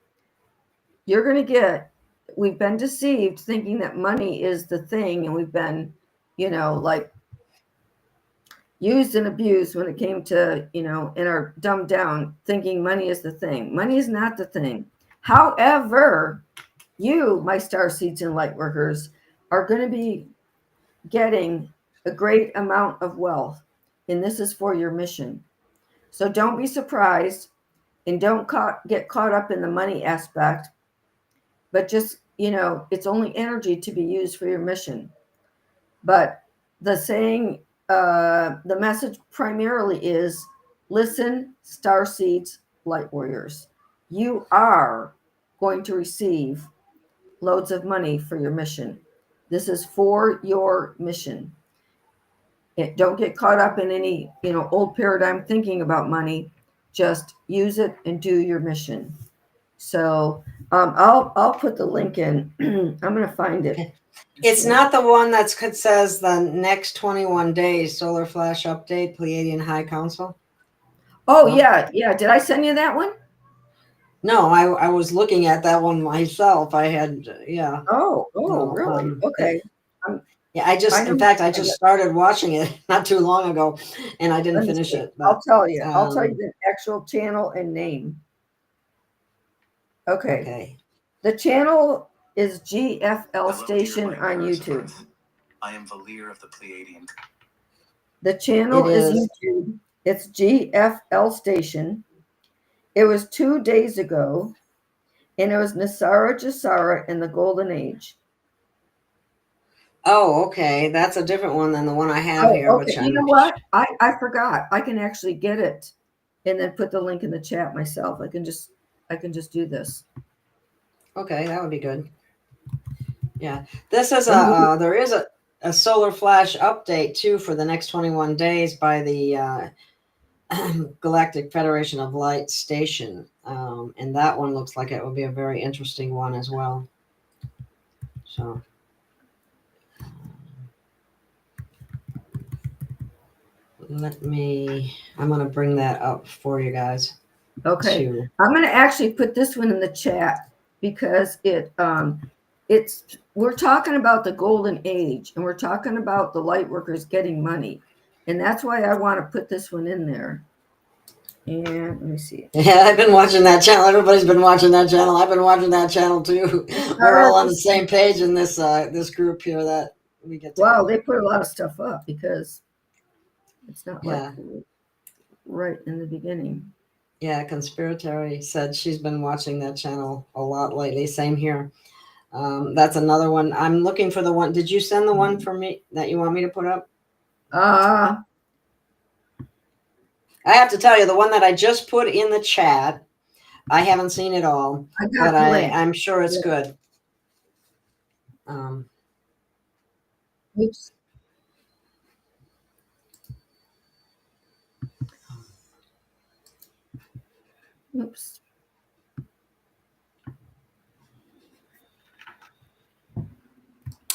we've been deceived thinking that money is the thing, and we've been, like used and abused when it came to, and are dumbed down thinking money is the thing. Money is not the thing. However, you, my star seeds and light workers, are going to be getting a great amount of wealth, and this is for your mission. So don't be surprised, and don't get caught up in the money aspect, but just, it's only energy to be used for your mission. But the saying, the message primarily is listen, star seeds, light warriors. You are going to receive loads of money for your mission. This is for your mission. Don't get caught up in any, old paradigm thinking about money. Just use it and do your mission. So I'll put the link in. I'm going to find it. It's not the one that says the next 21 days solar flash update, Pleiadian High Council. Oh, yeah. Did I send you that one? No, I was looking at that one myself. I had, yeah. Oh, really? Okay. Yeah, I just started watching it not too long ago, and I didn't finish it. But, I'll tell you. I'll tell you the actual channel and name. Okay. The channel is GFL Station on YouTube. I am Valir of the Pleiadian. The channel is YouTube. It's GFL Station. It was 2 days ago, and it was Nasara Jasara in the Golden Age. Oh, okay. That's a different one than the one I have here. Okay. You know what? I forgot. I can actually get it and then put the link in the chat myself. I can just do this. Okay, that would be good. Yeah. This is there is a solar flash update too for the next 21 days by the Galactic Federation of Light Station. And that one looks like it will be a very interesting one as well. So I'm going to bring that up for you guys. Okay. I'm going to actually put this one in the chat because we're talking about the golden age, and we're talking about the light workers getting money. And that's why I want to put this one in there. And let me see. Yeah, I've been watching that channel. Everybody's been watching that channel. I've been watching that channel too. We're all on the same page in this this group here that we get to. Wow, they put a lot of stuff up because it's not like right in the beginning. Yeah, Conspiratory said she's been watching that channel a lot lately. Same here. That's another one. I'm looking for the one. Did you send the one for me that you want me to put up? I have to tell you, the one that I just put in the chat, I haven't seen it all, but I'm sure it's good. Oops. Oops.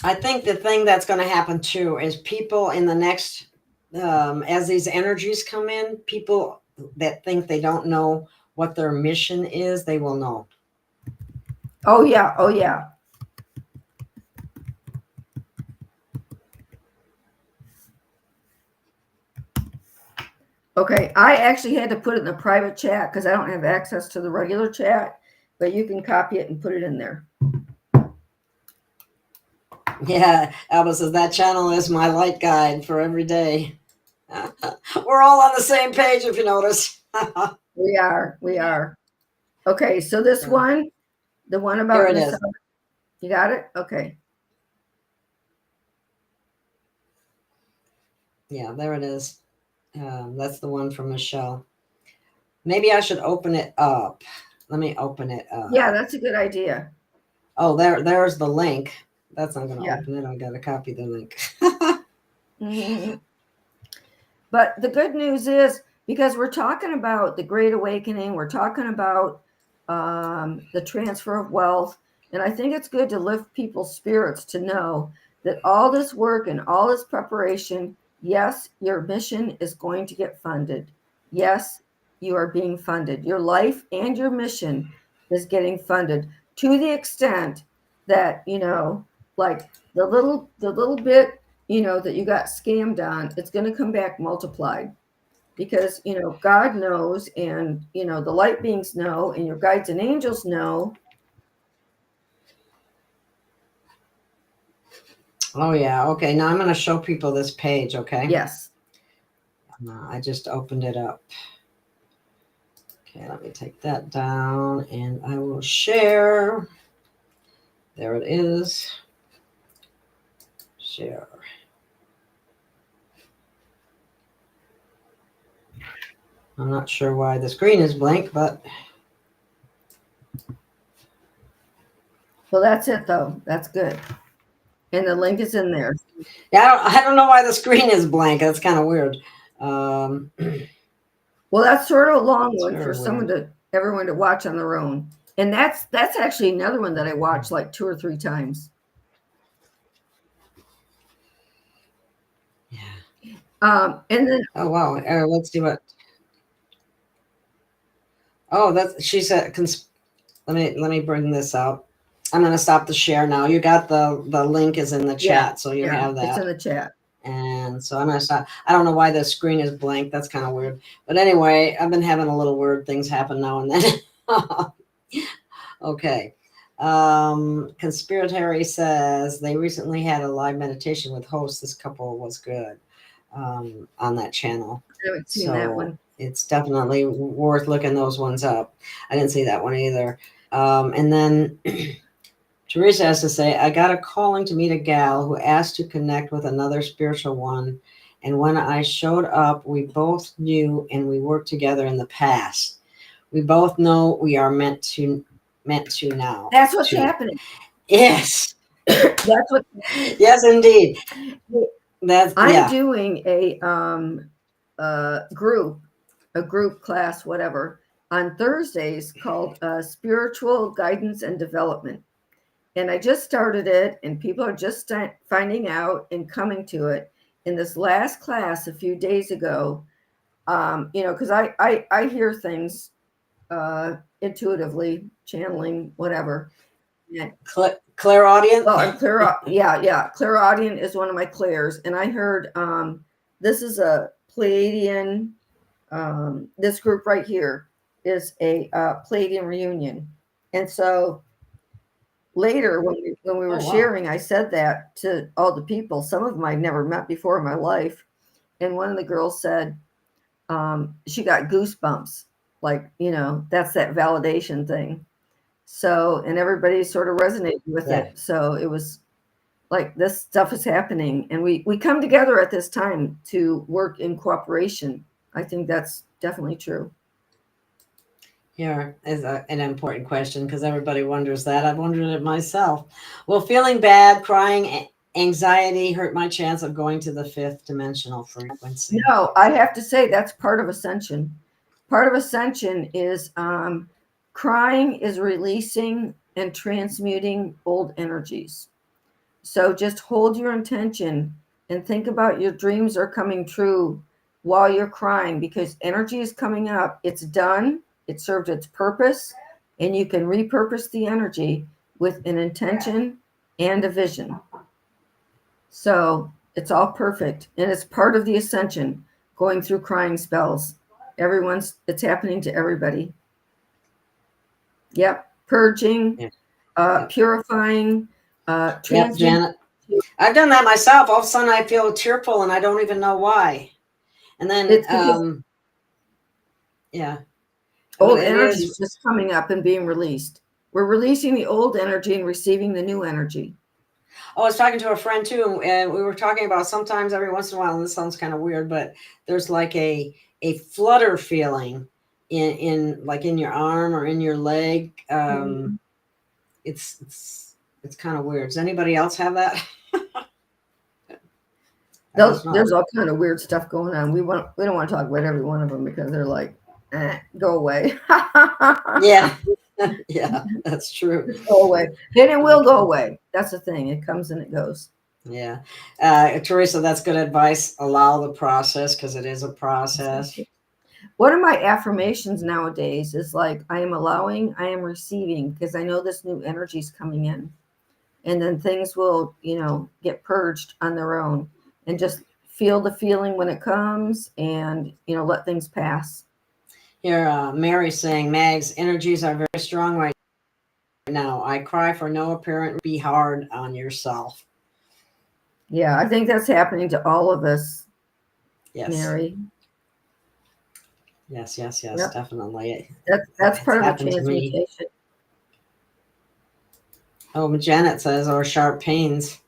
I think the thing that's going to happen too is people in the next, as these energies come in, people that think they don't know what their mission is, they will know. Oh, yeah. Oh, yeah. Okay, I actually had to put it in the private chat because I don't have access to the regular chat, but you can copy it and put it in there. Yeah, Alba says that channel is my light guide for every day. We're all on the same page, if you notice. We are. Okay, so this one, the one about here it is. You got it? Okay. Yeah, there it is. That's the one from Michelle. Maybe I should open it up. Let me open it up. Yeah, that's a good idea. Oh, there's the link. That's not going to open it. I got to copy the link. Mm-hmm. But the good news is, because we're talking about the Great Awakening, we're talking about the transfer of wealth, and I think it's good to lift people's spirits to know that all this work and all this preparation, yes, your mission is going to get funded. Yes, you are being funded. Your life and your mission is getting funded to the extent that, like the little bit, that you got scammed on, it's going to come back multiplied because, God knows, and, the light beings know, and your guides and angels know. Oh, yeah. Okay. Now I'm going to show people this page. Okay. Yes. I just opened it up. Okay. Let me take that down and I will share. There it is. Share. I'm not sure why the screen is blank, but. Well, that's it, though. That's good. And the link is in there. Yeah, I don't know why the screen is blank. That's kind of weird. Well, that's sort of a long It's one for very everyone to watch on their own. And that's actually another one that I watched like 2 or 3 times. Yeah. And then Oh wow. Let's see what. Oh, she said. Let me bring this out. I'm gonna stop the share now. You got the link is in the chat, so you have that. It's in the chat. And so I'm gonna stop. I don't know why the screen is blank. That's kind of weird. But anyway, I've been having a little weird things happen now and then. Okay. Conspiratory says they recently had a live meditation with hosts. This couple was good on that channel. I haven't seen that one. It's definitely worth looking those ones up. I didn't see that one either. And then Teresa has to say, I got a calling to meet a gal who asked to connect with another spiritual one. And when I showed up, we both knew and we worked together in the past. We both know we are meant to now. That's what's happening. Yes. That's what. Yes, indeed. I'm doing a group class, whatever, on Thursdays called Spiritual Guidance and Development. And I just started it, and people are just finding out and coming to it. In this last class a few days ago, because I hear things intuitively, channeling, whatever. And clairaudient? Oh, I'm clairaudient is one of my clairs. And I heard this is a Pleiadian, this group right here is a Pleiadian reunion. And so later when we were sharing, I said that to all the people. Some of them I'd never met before in my life. And one of the girls said she got goosebumps. Like, that's that validation thing. So, and everybody sort of resonated with it. So it was like, this stuff is happening. And we come together at this time to work in cooperation. I think that's definitely true. Here is an important question because everybody wonders that. I've wondered it myself. Will feeling bad, crying, anxiety hurt my chance of going to the 5th dimensional frequency? No, I have to say that's part of ascension. Part of ascension is crying is releasing and transmuting old energies. So just hold your intention and think about your dreams are coming true while you're crying, because energy is coming up. It's done. It served its purpose, and you can repurpose the energy with an intention and a vision. So it's all perfect, and it's part of the ascension, going through crying spells. It's happening to everybody. Yep. Purging, purifying, Janet. I've done that myself. All of a sudden I feel tearful and I don't even know why. And then old energy is just coming up and being released. We're releasing the old energy and receiving the new energy. I was talking to a friend too, and we were talking about sometimes every once in a while, and this sounds kind of weird, but there's like a flutter feeling in like in your arm or in your leg. It's kind of weird. Does anybody else have that? There's all kind of weird stuff going on. We don't want to talk about every one of them because they're like, go away. Yeah. Yeah, that's true. Go away. Then it will go away. That's the thing. It comes and it goes. Yeah. Teresa, that's good advice. Allow the process because it is a process. One of my affirmations nowadays is like, I am allowing, I am receiving, because I know this new energy is coming in. And then things will, get purged on their own, and just feel the feeling when it comes and, let things pass. Here, Mary's saying, Mags, energies are very strong right now. I cry for no apparent. Be hard on yourself. Yeah, I think that's happening to all of us, Yes. Mary. Yes, yes, yes, Yep. definitely. That's It's part of the happened to me. transmutation. Oh, Janet says, or sharp pains.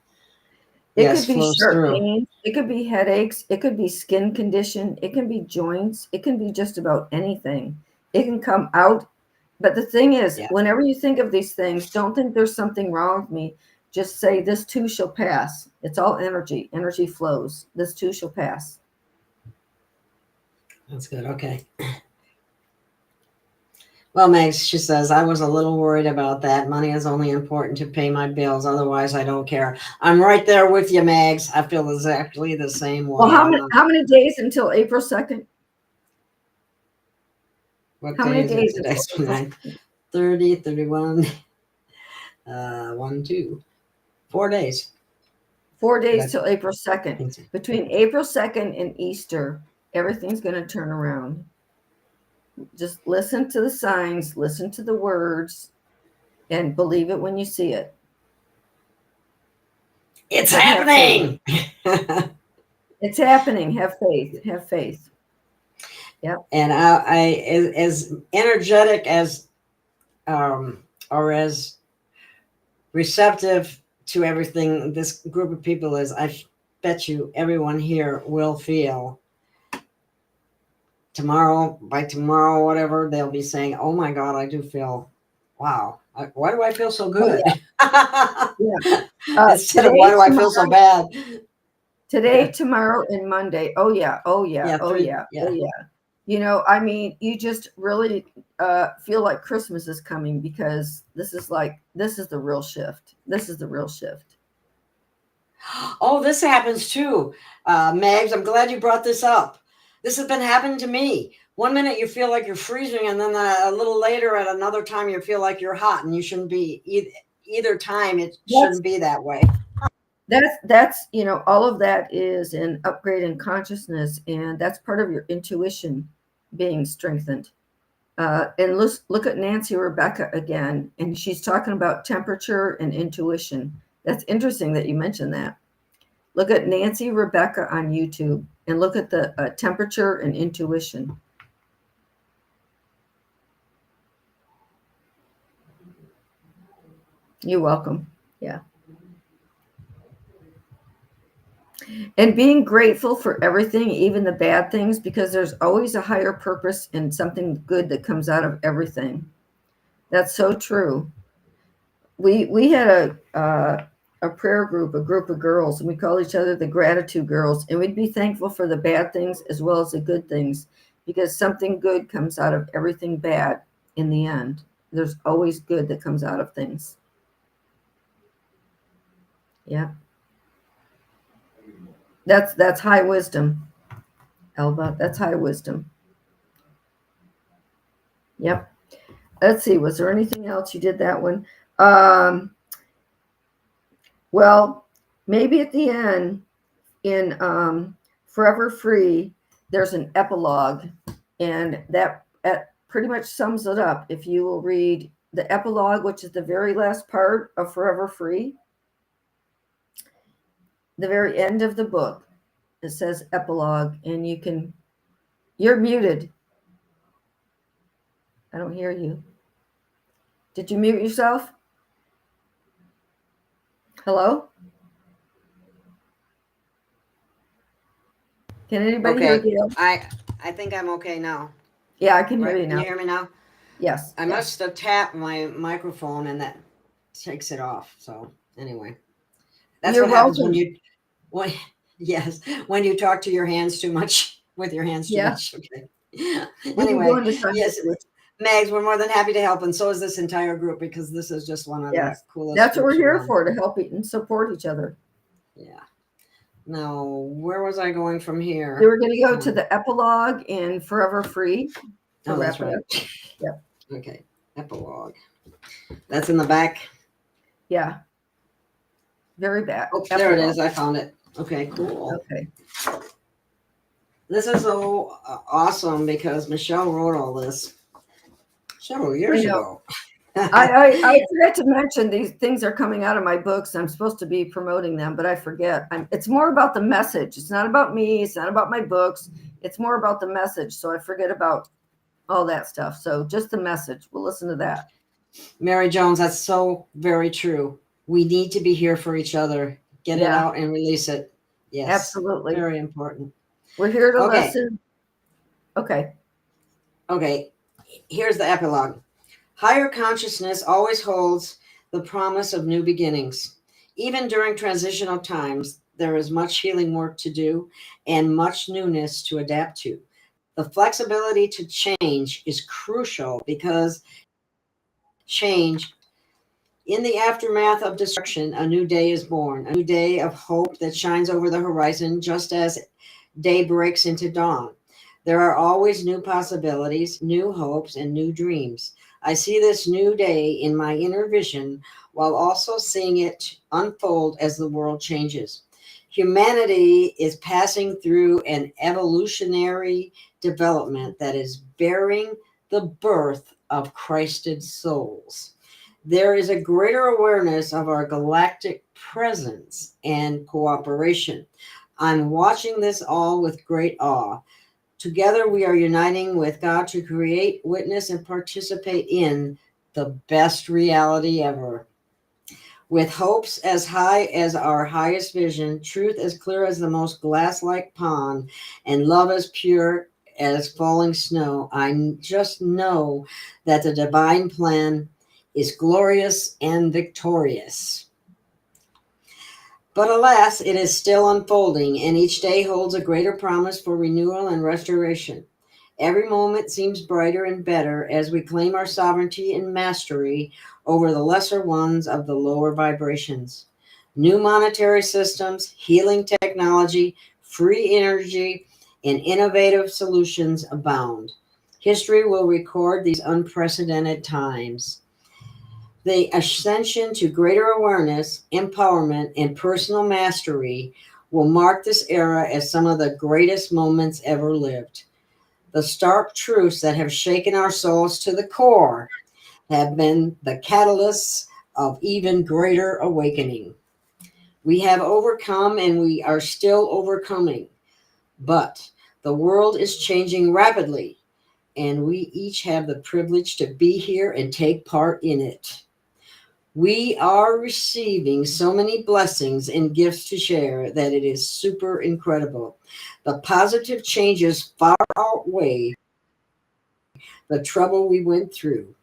It Yes, could be flows sharp through. pains. It could be headaches. It could be skin condition. It can be joints. It can be just about anything. It can come out. But the thing is, Yeah. whenever you think of these things, don't think there's something wrong with me. Just say, this too shall pass. It's all energy. Energy flows. This too shall pass. That's good. Okay. Well, Megs, she says, I was a little worried about that. Money is only important to pay my bills. Otherwise, I don't care. I'm right there with you, Megs. I feel exactly the same way. Well, how many days until April 2nd? What How day many is it days today? until April 29, 2nd? 30, 31, 1, 2, 4 days. 4 days That's- till April 2nd. Between April 2nd and Easter, everything's going to turn around. Just listen to the signs, listen to the words, and believe it when you see it. It's But have happening. faith. It's happening. Have faith. Have faith. Yep. And I as energetic as or as receptive to everything this group of people is, I bet you everyone here will feel by tomorrow, whatever, they'll be saying, oh my God, I do feel, wow, why do I feel so good? Oh, yeah. Instead of why do I feel so bad? Today, tomorrow, and Monday. Oh yeah. Oh yeah. Yeah, Oh yeah. Oh yeah. You know, I mean, you just really feel like Christmas is coming, because this is the real shift. This is the real shift. Oh, this happens too. Megs, I'm glad you brought this up. This has been happening to me. One minute you feel like you're freezing, and then a little later at another time you feel like you're hot, and you shouldn't be either time. It shouldn't be that way. That's all of that is an upgrade in consciousness, and that's part of your intuition being strengthened. And look at Nancy Rebecca again, and she's talking about temperature and intuition. That's interesting that you mentioned that. Look at Nancy Rebecca on YouTube and look at the temperature and intuition. You're welcome. Yeah. And being grateful for everything, even the bad things, because there's always a higher purpose and something good that comes out of everything. That's so true. We had a prayer group, a group of girls, and we call each other the gratitude girls, and we'd be thankful for the bad things as well as the good things, because something good comes out of everything bad in the end. There's always good that comes out of things. Yeah. That's high wisdom, Elba. That's high wisdom. Yep. Let's see. Was there anything else? You did that one. Well, maybe at the end in Forever Free, there's an epilogue, and that pretty much sums it up. If you will read the epilogue, which is the very last part of Forever Free, the very end of the book, it says epilogue, and you're muted. I don't hear you. Did you mute yourself? Hello? Can anybody hear you? I think I'm okay now. Yeah, I can hear you now. Can you hear me now? Yes. I must have tapped my microphone, and that takes it off. So anyway, that's You're what happens welcome. when you talk to your hands too much with your hands too much. Okay. Anyway, yes, Mags, we're more than happy to help, and so is this entire group, because this is just one of the coolest. That's what we're here for, to help and support each other. Yeah. Now, where was I going from here? We were going to go to the epilogue in Forever Free. Oh, that's right. Yep. Okay. Epilogue. That's in the back. Yeah. Very back. Oh, there it is. I found it. Okay, cool. Okay. This is so awesome, because Michelle wrote all this several years ago. I forget to mention these things are coming out of my books. I'm supposed to be promoting them, but I forget. It's more about the message. It's not about me. It's not about my books. It's more about the message. So I forget about all that stuff. So just the message. We'll listen to that. Mary Jones, that's so very true. We need to be here for each other. Get it out and release it. Yes. Absolutely. Very important. We're here to listen. Okay. Here's the epilogue. Higher consciousness always holds the promise of new beginnings. Even during transitional times, there is much healing work to do and much newness to adapt to. The flexibility to change is crucial because change, in the aftermath of destruction, a new day is born, a new day of hope that shines over the horizon just as day breaks into dawn. There are always new possibilities, new hopes, and new dreams. I see this new day in my inner vision while also seeing it unfold as the world changes. Humanity is passing through an evolutionary development that is bearing the birth of Christed souls. There is a greater awareness of our galactic presence and cooperation. I'm watching this all with great awe. Together, we are uniting with God to create, witness, and participate in the best reality ever. With hopes as high as our highest vision, truth as clear as the most glass-like pond, and love as pure as falling snow, I just know that the divine plan is glorious and victorious. But alas, it is still unfolding, and each day holds a greater promise for renewal and restoration. Every moment seems brighter and better as we claim our sovereignty and mastery over the lesser ones of the lower vibrations. New monetary systems, healing technology, free energy, and innovative solutions abound. History will record these unprecedented times. The ascension to greater awareness, empowerment, and personal mastery will mark this era as some of the greatest moments ever lived. The stark truths that have shaken our souls to the core have been the catalysts of even greater awakening. We have overcome and we are still overcoming, but the world is changing rapidly, and we each have the privilege to be here and take part in it. We are receiving so many blessings and gifts to share that it is super incredible. The positive changes far outweigh the trouble we went through,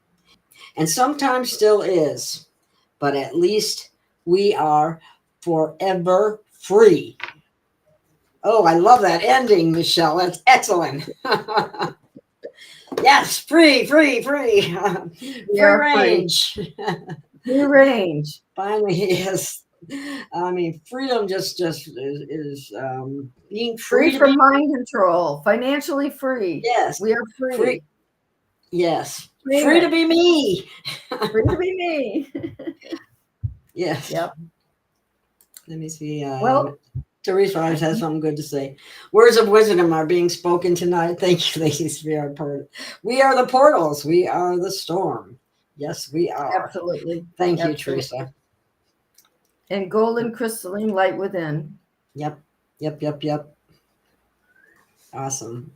and sometimes still is, but at least we are forever free. Oh, I love that ending, Michelle. That's excellent. Yes, free. Free range. Free range. Finally, yes. I mean, freedom just is being Free from mind control, financially free. Yes. We are free. Yes. Free to be me. Free to be me. Yes. Yep. Let me see. Well, Teresa always has something good to say. Words of wisdom are being spoken tonight. Thank you, ladies. We are the portals. We are the storm. Yes, we are. Absolutely. Thank you, Teresa. And golden crystalline light within. Yep. Awesome.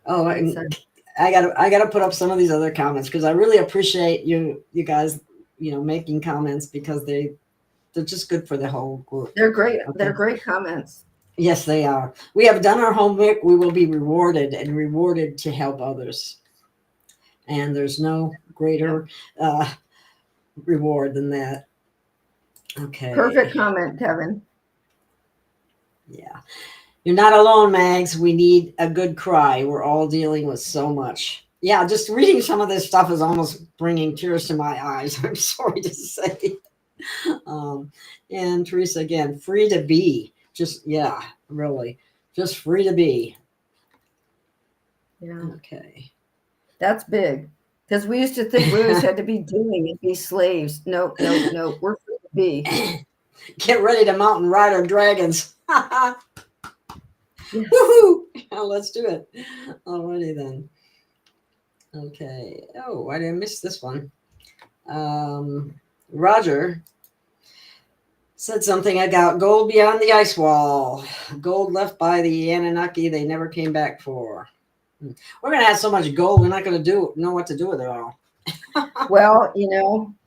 Oh, I gotta put up some of these other comments because I really appreciate you guys, making comments because they're just good for the whole group. They're great. Okay. They're great comments. Yes, they are. We have done our homework. We will be rewarded to help others. And there's no greater reward than that. Okay. Perfect comment, Kevin. Yeah. You're not alone, Mags. We need a good cry. We're all dealing with so much. Yeah, just reading some of this stuff is almost bringing tears to my eyes. I'm sorry to say. And Teresa, again, free to be. Really. Just free to be. Yeah. Okay. That's big. Because we used to think we always had to be doing and be slaves. No. We're free to be. Get ready to mount and ride our dragons. Yes. Woohoo! Let's do it. Alrighty then. Okay. Oh, I didn't miss this one. Roger said something about gold beyond the ice wall. Gold left by the Anunnaki they never came back for. We're going to have so much gold, we're not going to know what to do with it all. Well,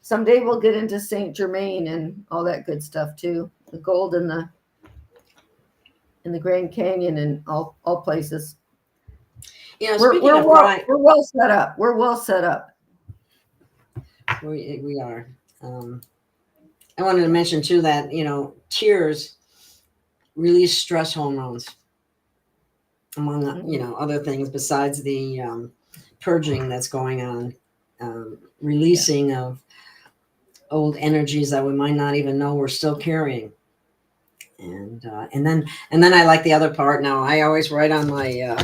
someday we'll get into Saint Germain and all that good stuff too. The gold in the Grand Canyon and all places. Speaking of we're well set up. We're well set up. We are. I wanted to mention too that tears release stress hormones, among other things besides the purging that's going on, releasing of old energies that we might not even know we're still carrying. And then I like the other part. Now I always write on my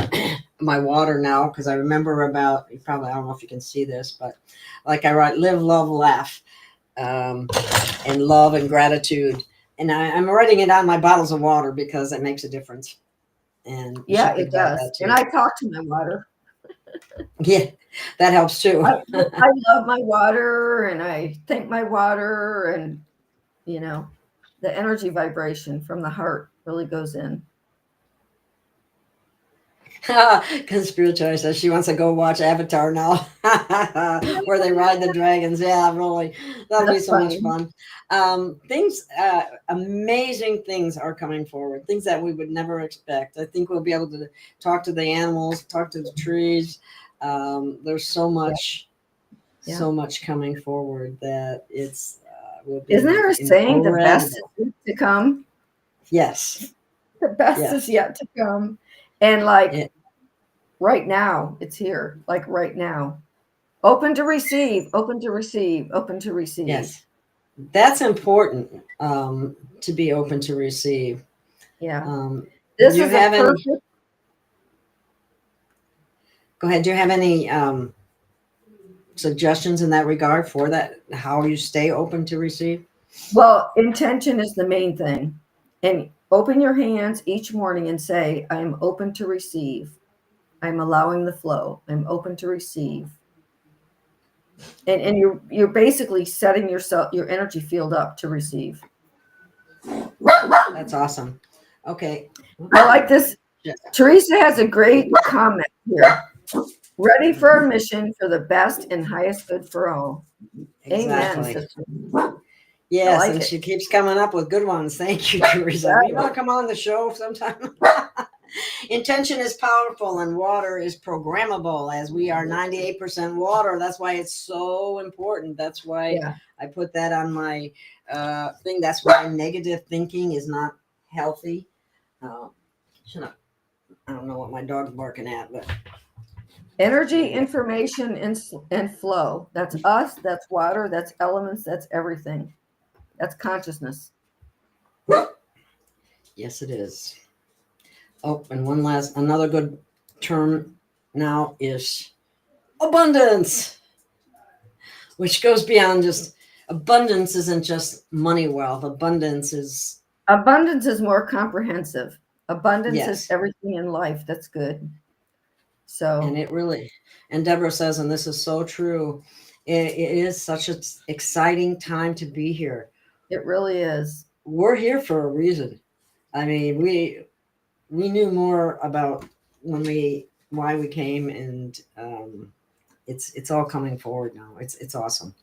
my water now, because I remember about, I don't know if you can see this, but like I write live, love, laugh, and love and gratitude. And I'm writing it on my bottles of water because it makes a difference. And yeah, it does. And I talk to my water. Yeah, that helps too. I love my water, and I thank my water, and the energy vibration from the heart really goes in. Conspiratorial says she wants to go watch Avatar now, where they ride the dragons. Yeah, really, that'll be so much fun. Amazing things are coming forward. Things that we would never expect. I think we'll be able to talk to the animals, talk to the trees. There's so much, so much coming forward that it's. Isn't there a saying, the best is yet to come? Yes. The best is yet to come. And right now, it's here. Like right now. Open to receive, open to receive, open to receive. Yes. That's important, to be open to receive. Yeah. This is perfect. Go ahead. Do you have any suggestions in that regard for that, how you stay open to receive? Well, intention is the main thing. And open your hands each morning and say, I am open to receive. I'm allowing the flow. I'm open to receive. And you're basically setting your energy field up to receive. That's awesome. Okay. I like this. Yes. Teresa has a great comment here. Ready for our mission for the best and highest good for all. Exactly. Amen, sister. Yes, and she keeps coming up with good ones. Thank you, Teresa. You want to come on the show sometime? Intention is powerful, and water is programmable, as we are 98% water. That's why it's so important. That's why I put that on my thing. That's why negative thinking is not healthy. Shut up. I don't know what my dog's barking at, but energy, information, and flow. That's us. That's water. That's elements. That's everything. That's consciousness. Yes, it is. Oh, and another good term now is abundance, which goes beyond just abundance. Isn't just money, wealth. Abundance is more comprehensive. Abundance is everything in life. That's good. So, and it really, and Deborah says, and this is so true, it is such an exciting time to be here. It really is. We're here for a reason. I mean, we knew more about why we came, and it's all coming forward now. It's awesome.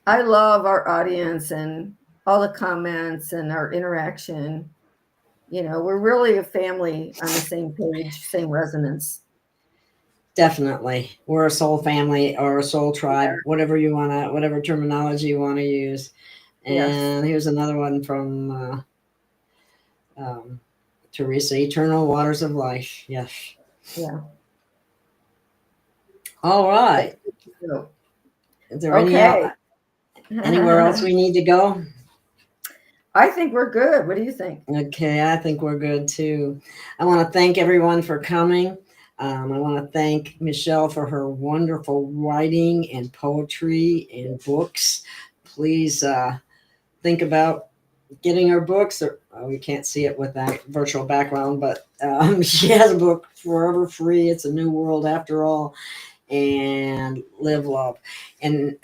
I love our audience and all the comments and our interaction. We're really a family on the same page, same resonance. Definitely. We're a soul family or a soul tribe, whatever terminology you want to use. And here's another one from Teresa, eternal waters of life. Yes. Yeah. All right. Is there anywhere else we need to go? I think we're good. What do you think? Okay, I think we're good too. I want to thank everyone for coming. I want to thank Michelle for her wonderful writing and poetry and books. Please think about getting her books. We can't see it with that virtual background, but she has a book, Forever Free. It's a New World After All, and Live Love. And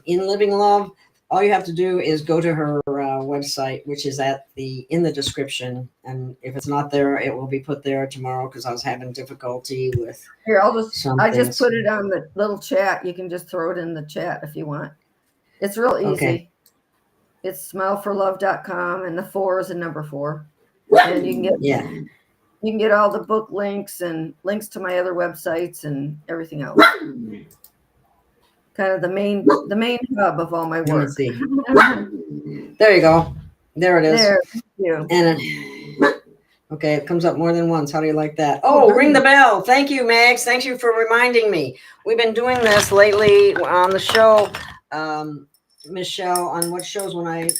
in Living Love, all you have to do is go to her website, which is in the description. And if it's not there, it will be put there tomorrow because I was having difficulty with. Here, I just put it on the little chat. You can just throw it in the chat if you want. It's real easy. Okay. It's smileforlove.com, and the 4 is a number 4. And you can get all the book links and links to my other websites and everything else. Kind of the main hub of all my work. There you go. There it is. There, thank you. And okay, it comes up more than once. How do you like that? Oh, ring the bell. Thank you, Max. Thank you for reminding me. We've been doing this lately on the show, Michelle, on what shows when I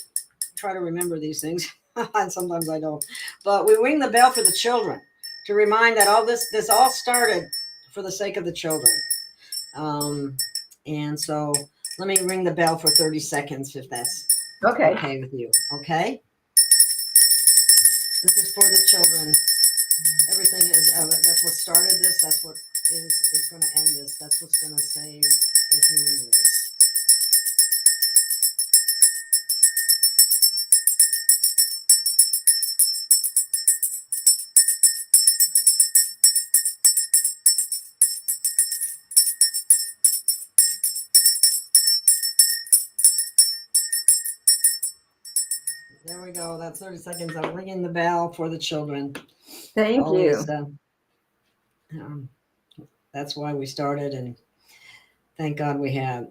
try to remember these things. And sometimes I don't. But we ring the bell for the children to remind that all this all started for the sake of the children. And so let me ring the bell for 30 seconds if that's okay with you. Okay? This is for the children. Everything is, that's what started this. That's what is going to end this. That's what's going to save the human race. There we go. That's 30 seconds. I'm ringing the bell for the children. Thank you. That's why we started, and thank God we have.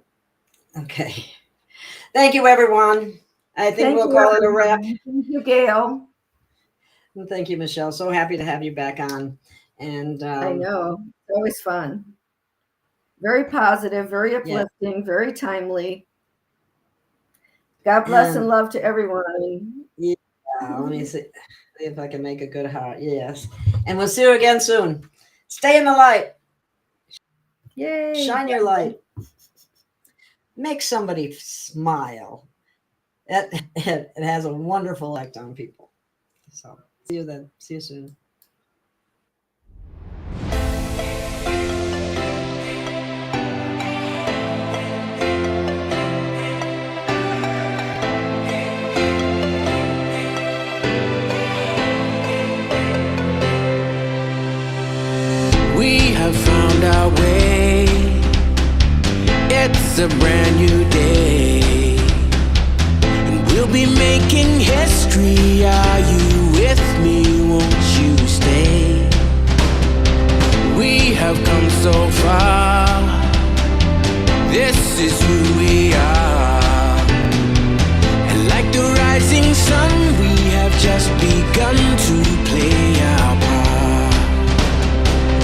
Okay. Thank you, everyone. I think we'll call it a wrap. Thank you, Gail. And thank you, Michelle. So happy to have you back on. And I know. It's always fun. Very positive, very uplifting, very timely. God bless and love to everyone. Yeah, let me see if I can make a good heart. Yes. And we'll see you again soon. Stay in the light. Yay. Shine your light. Make somebody smile. It has a wonderful effect on people. So see you then. See you soon. We have found our way. It's a brand new day, and we'll be making history. Are you with me? Won't you stay? We have come so far. This is who we are, and like the rising sun, we have just begun to play our part.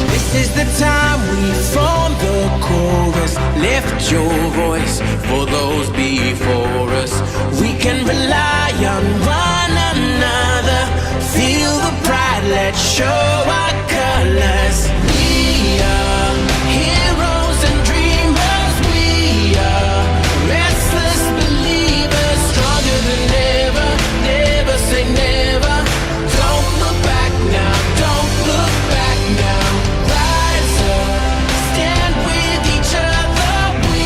This is the time we form the chorus. Lift your voice for those before us. We can rely on one another. Feel the pride, let's show our colors. We are heroes and dreamers. We are restless believers, stronger than ever. Never say never. Don't look back now. Don't look back now. Rise up, stand with each other. We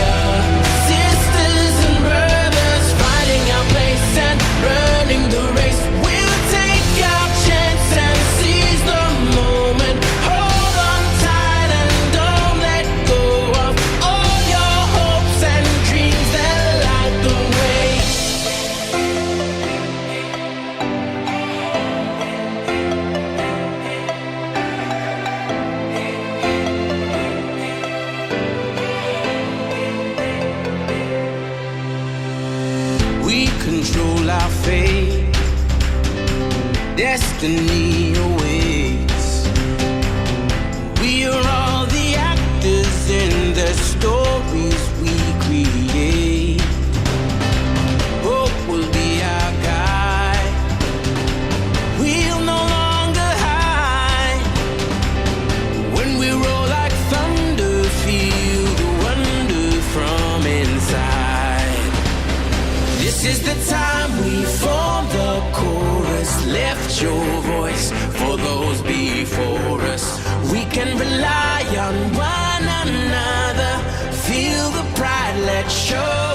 are sisters and brothers, fighting our place and running the race. We'll take our chance and seize the moment. Hold on tight and don't let go of all your hopes and dreams that light the way. We control our fate. Destiny awaits. We are all the actors in the stories we create. Hope will be our guide. We'll no longer hide. When we roll like thunder, feel the wonder from inside. This is the time we fall. Lift your voice for those before us. We can rely on one another. Feel the pride, let's show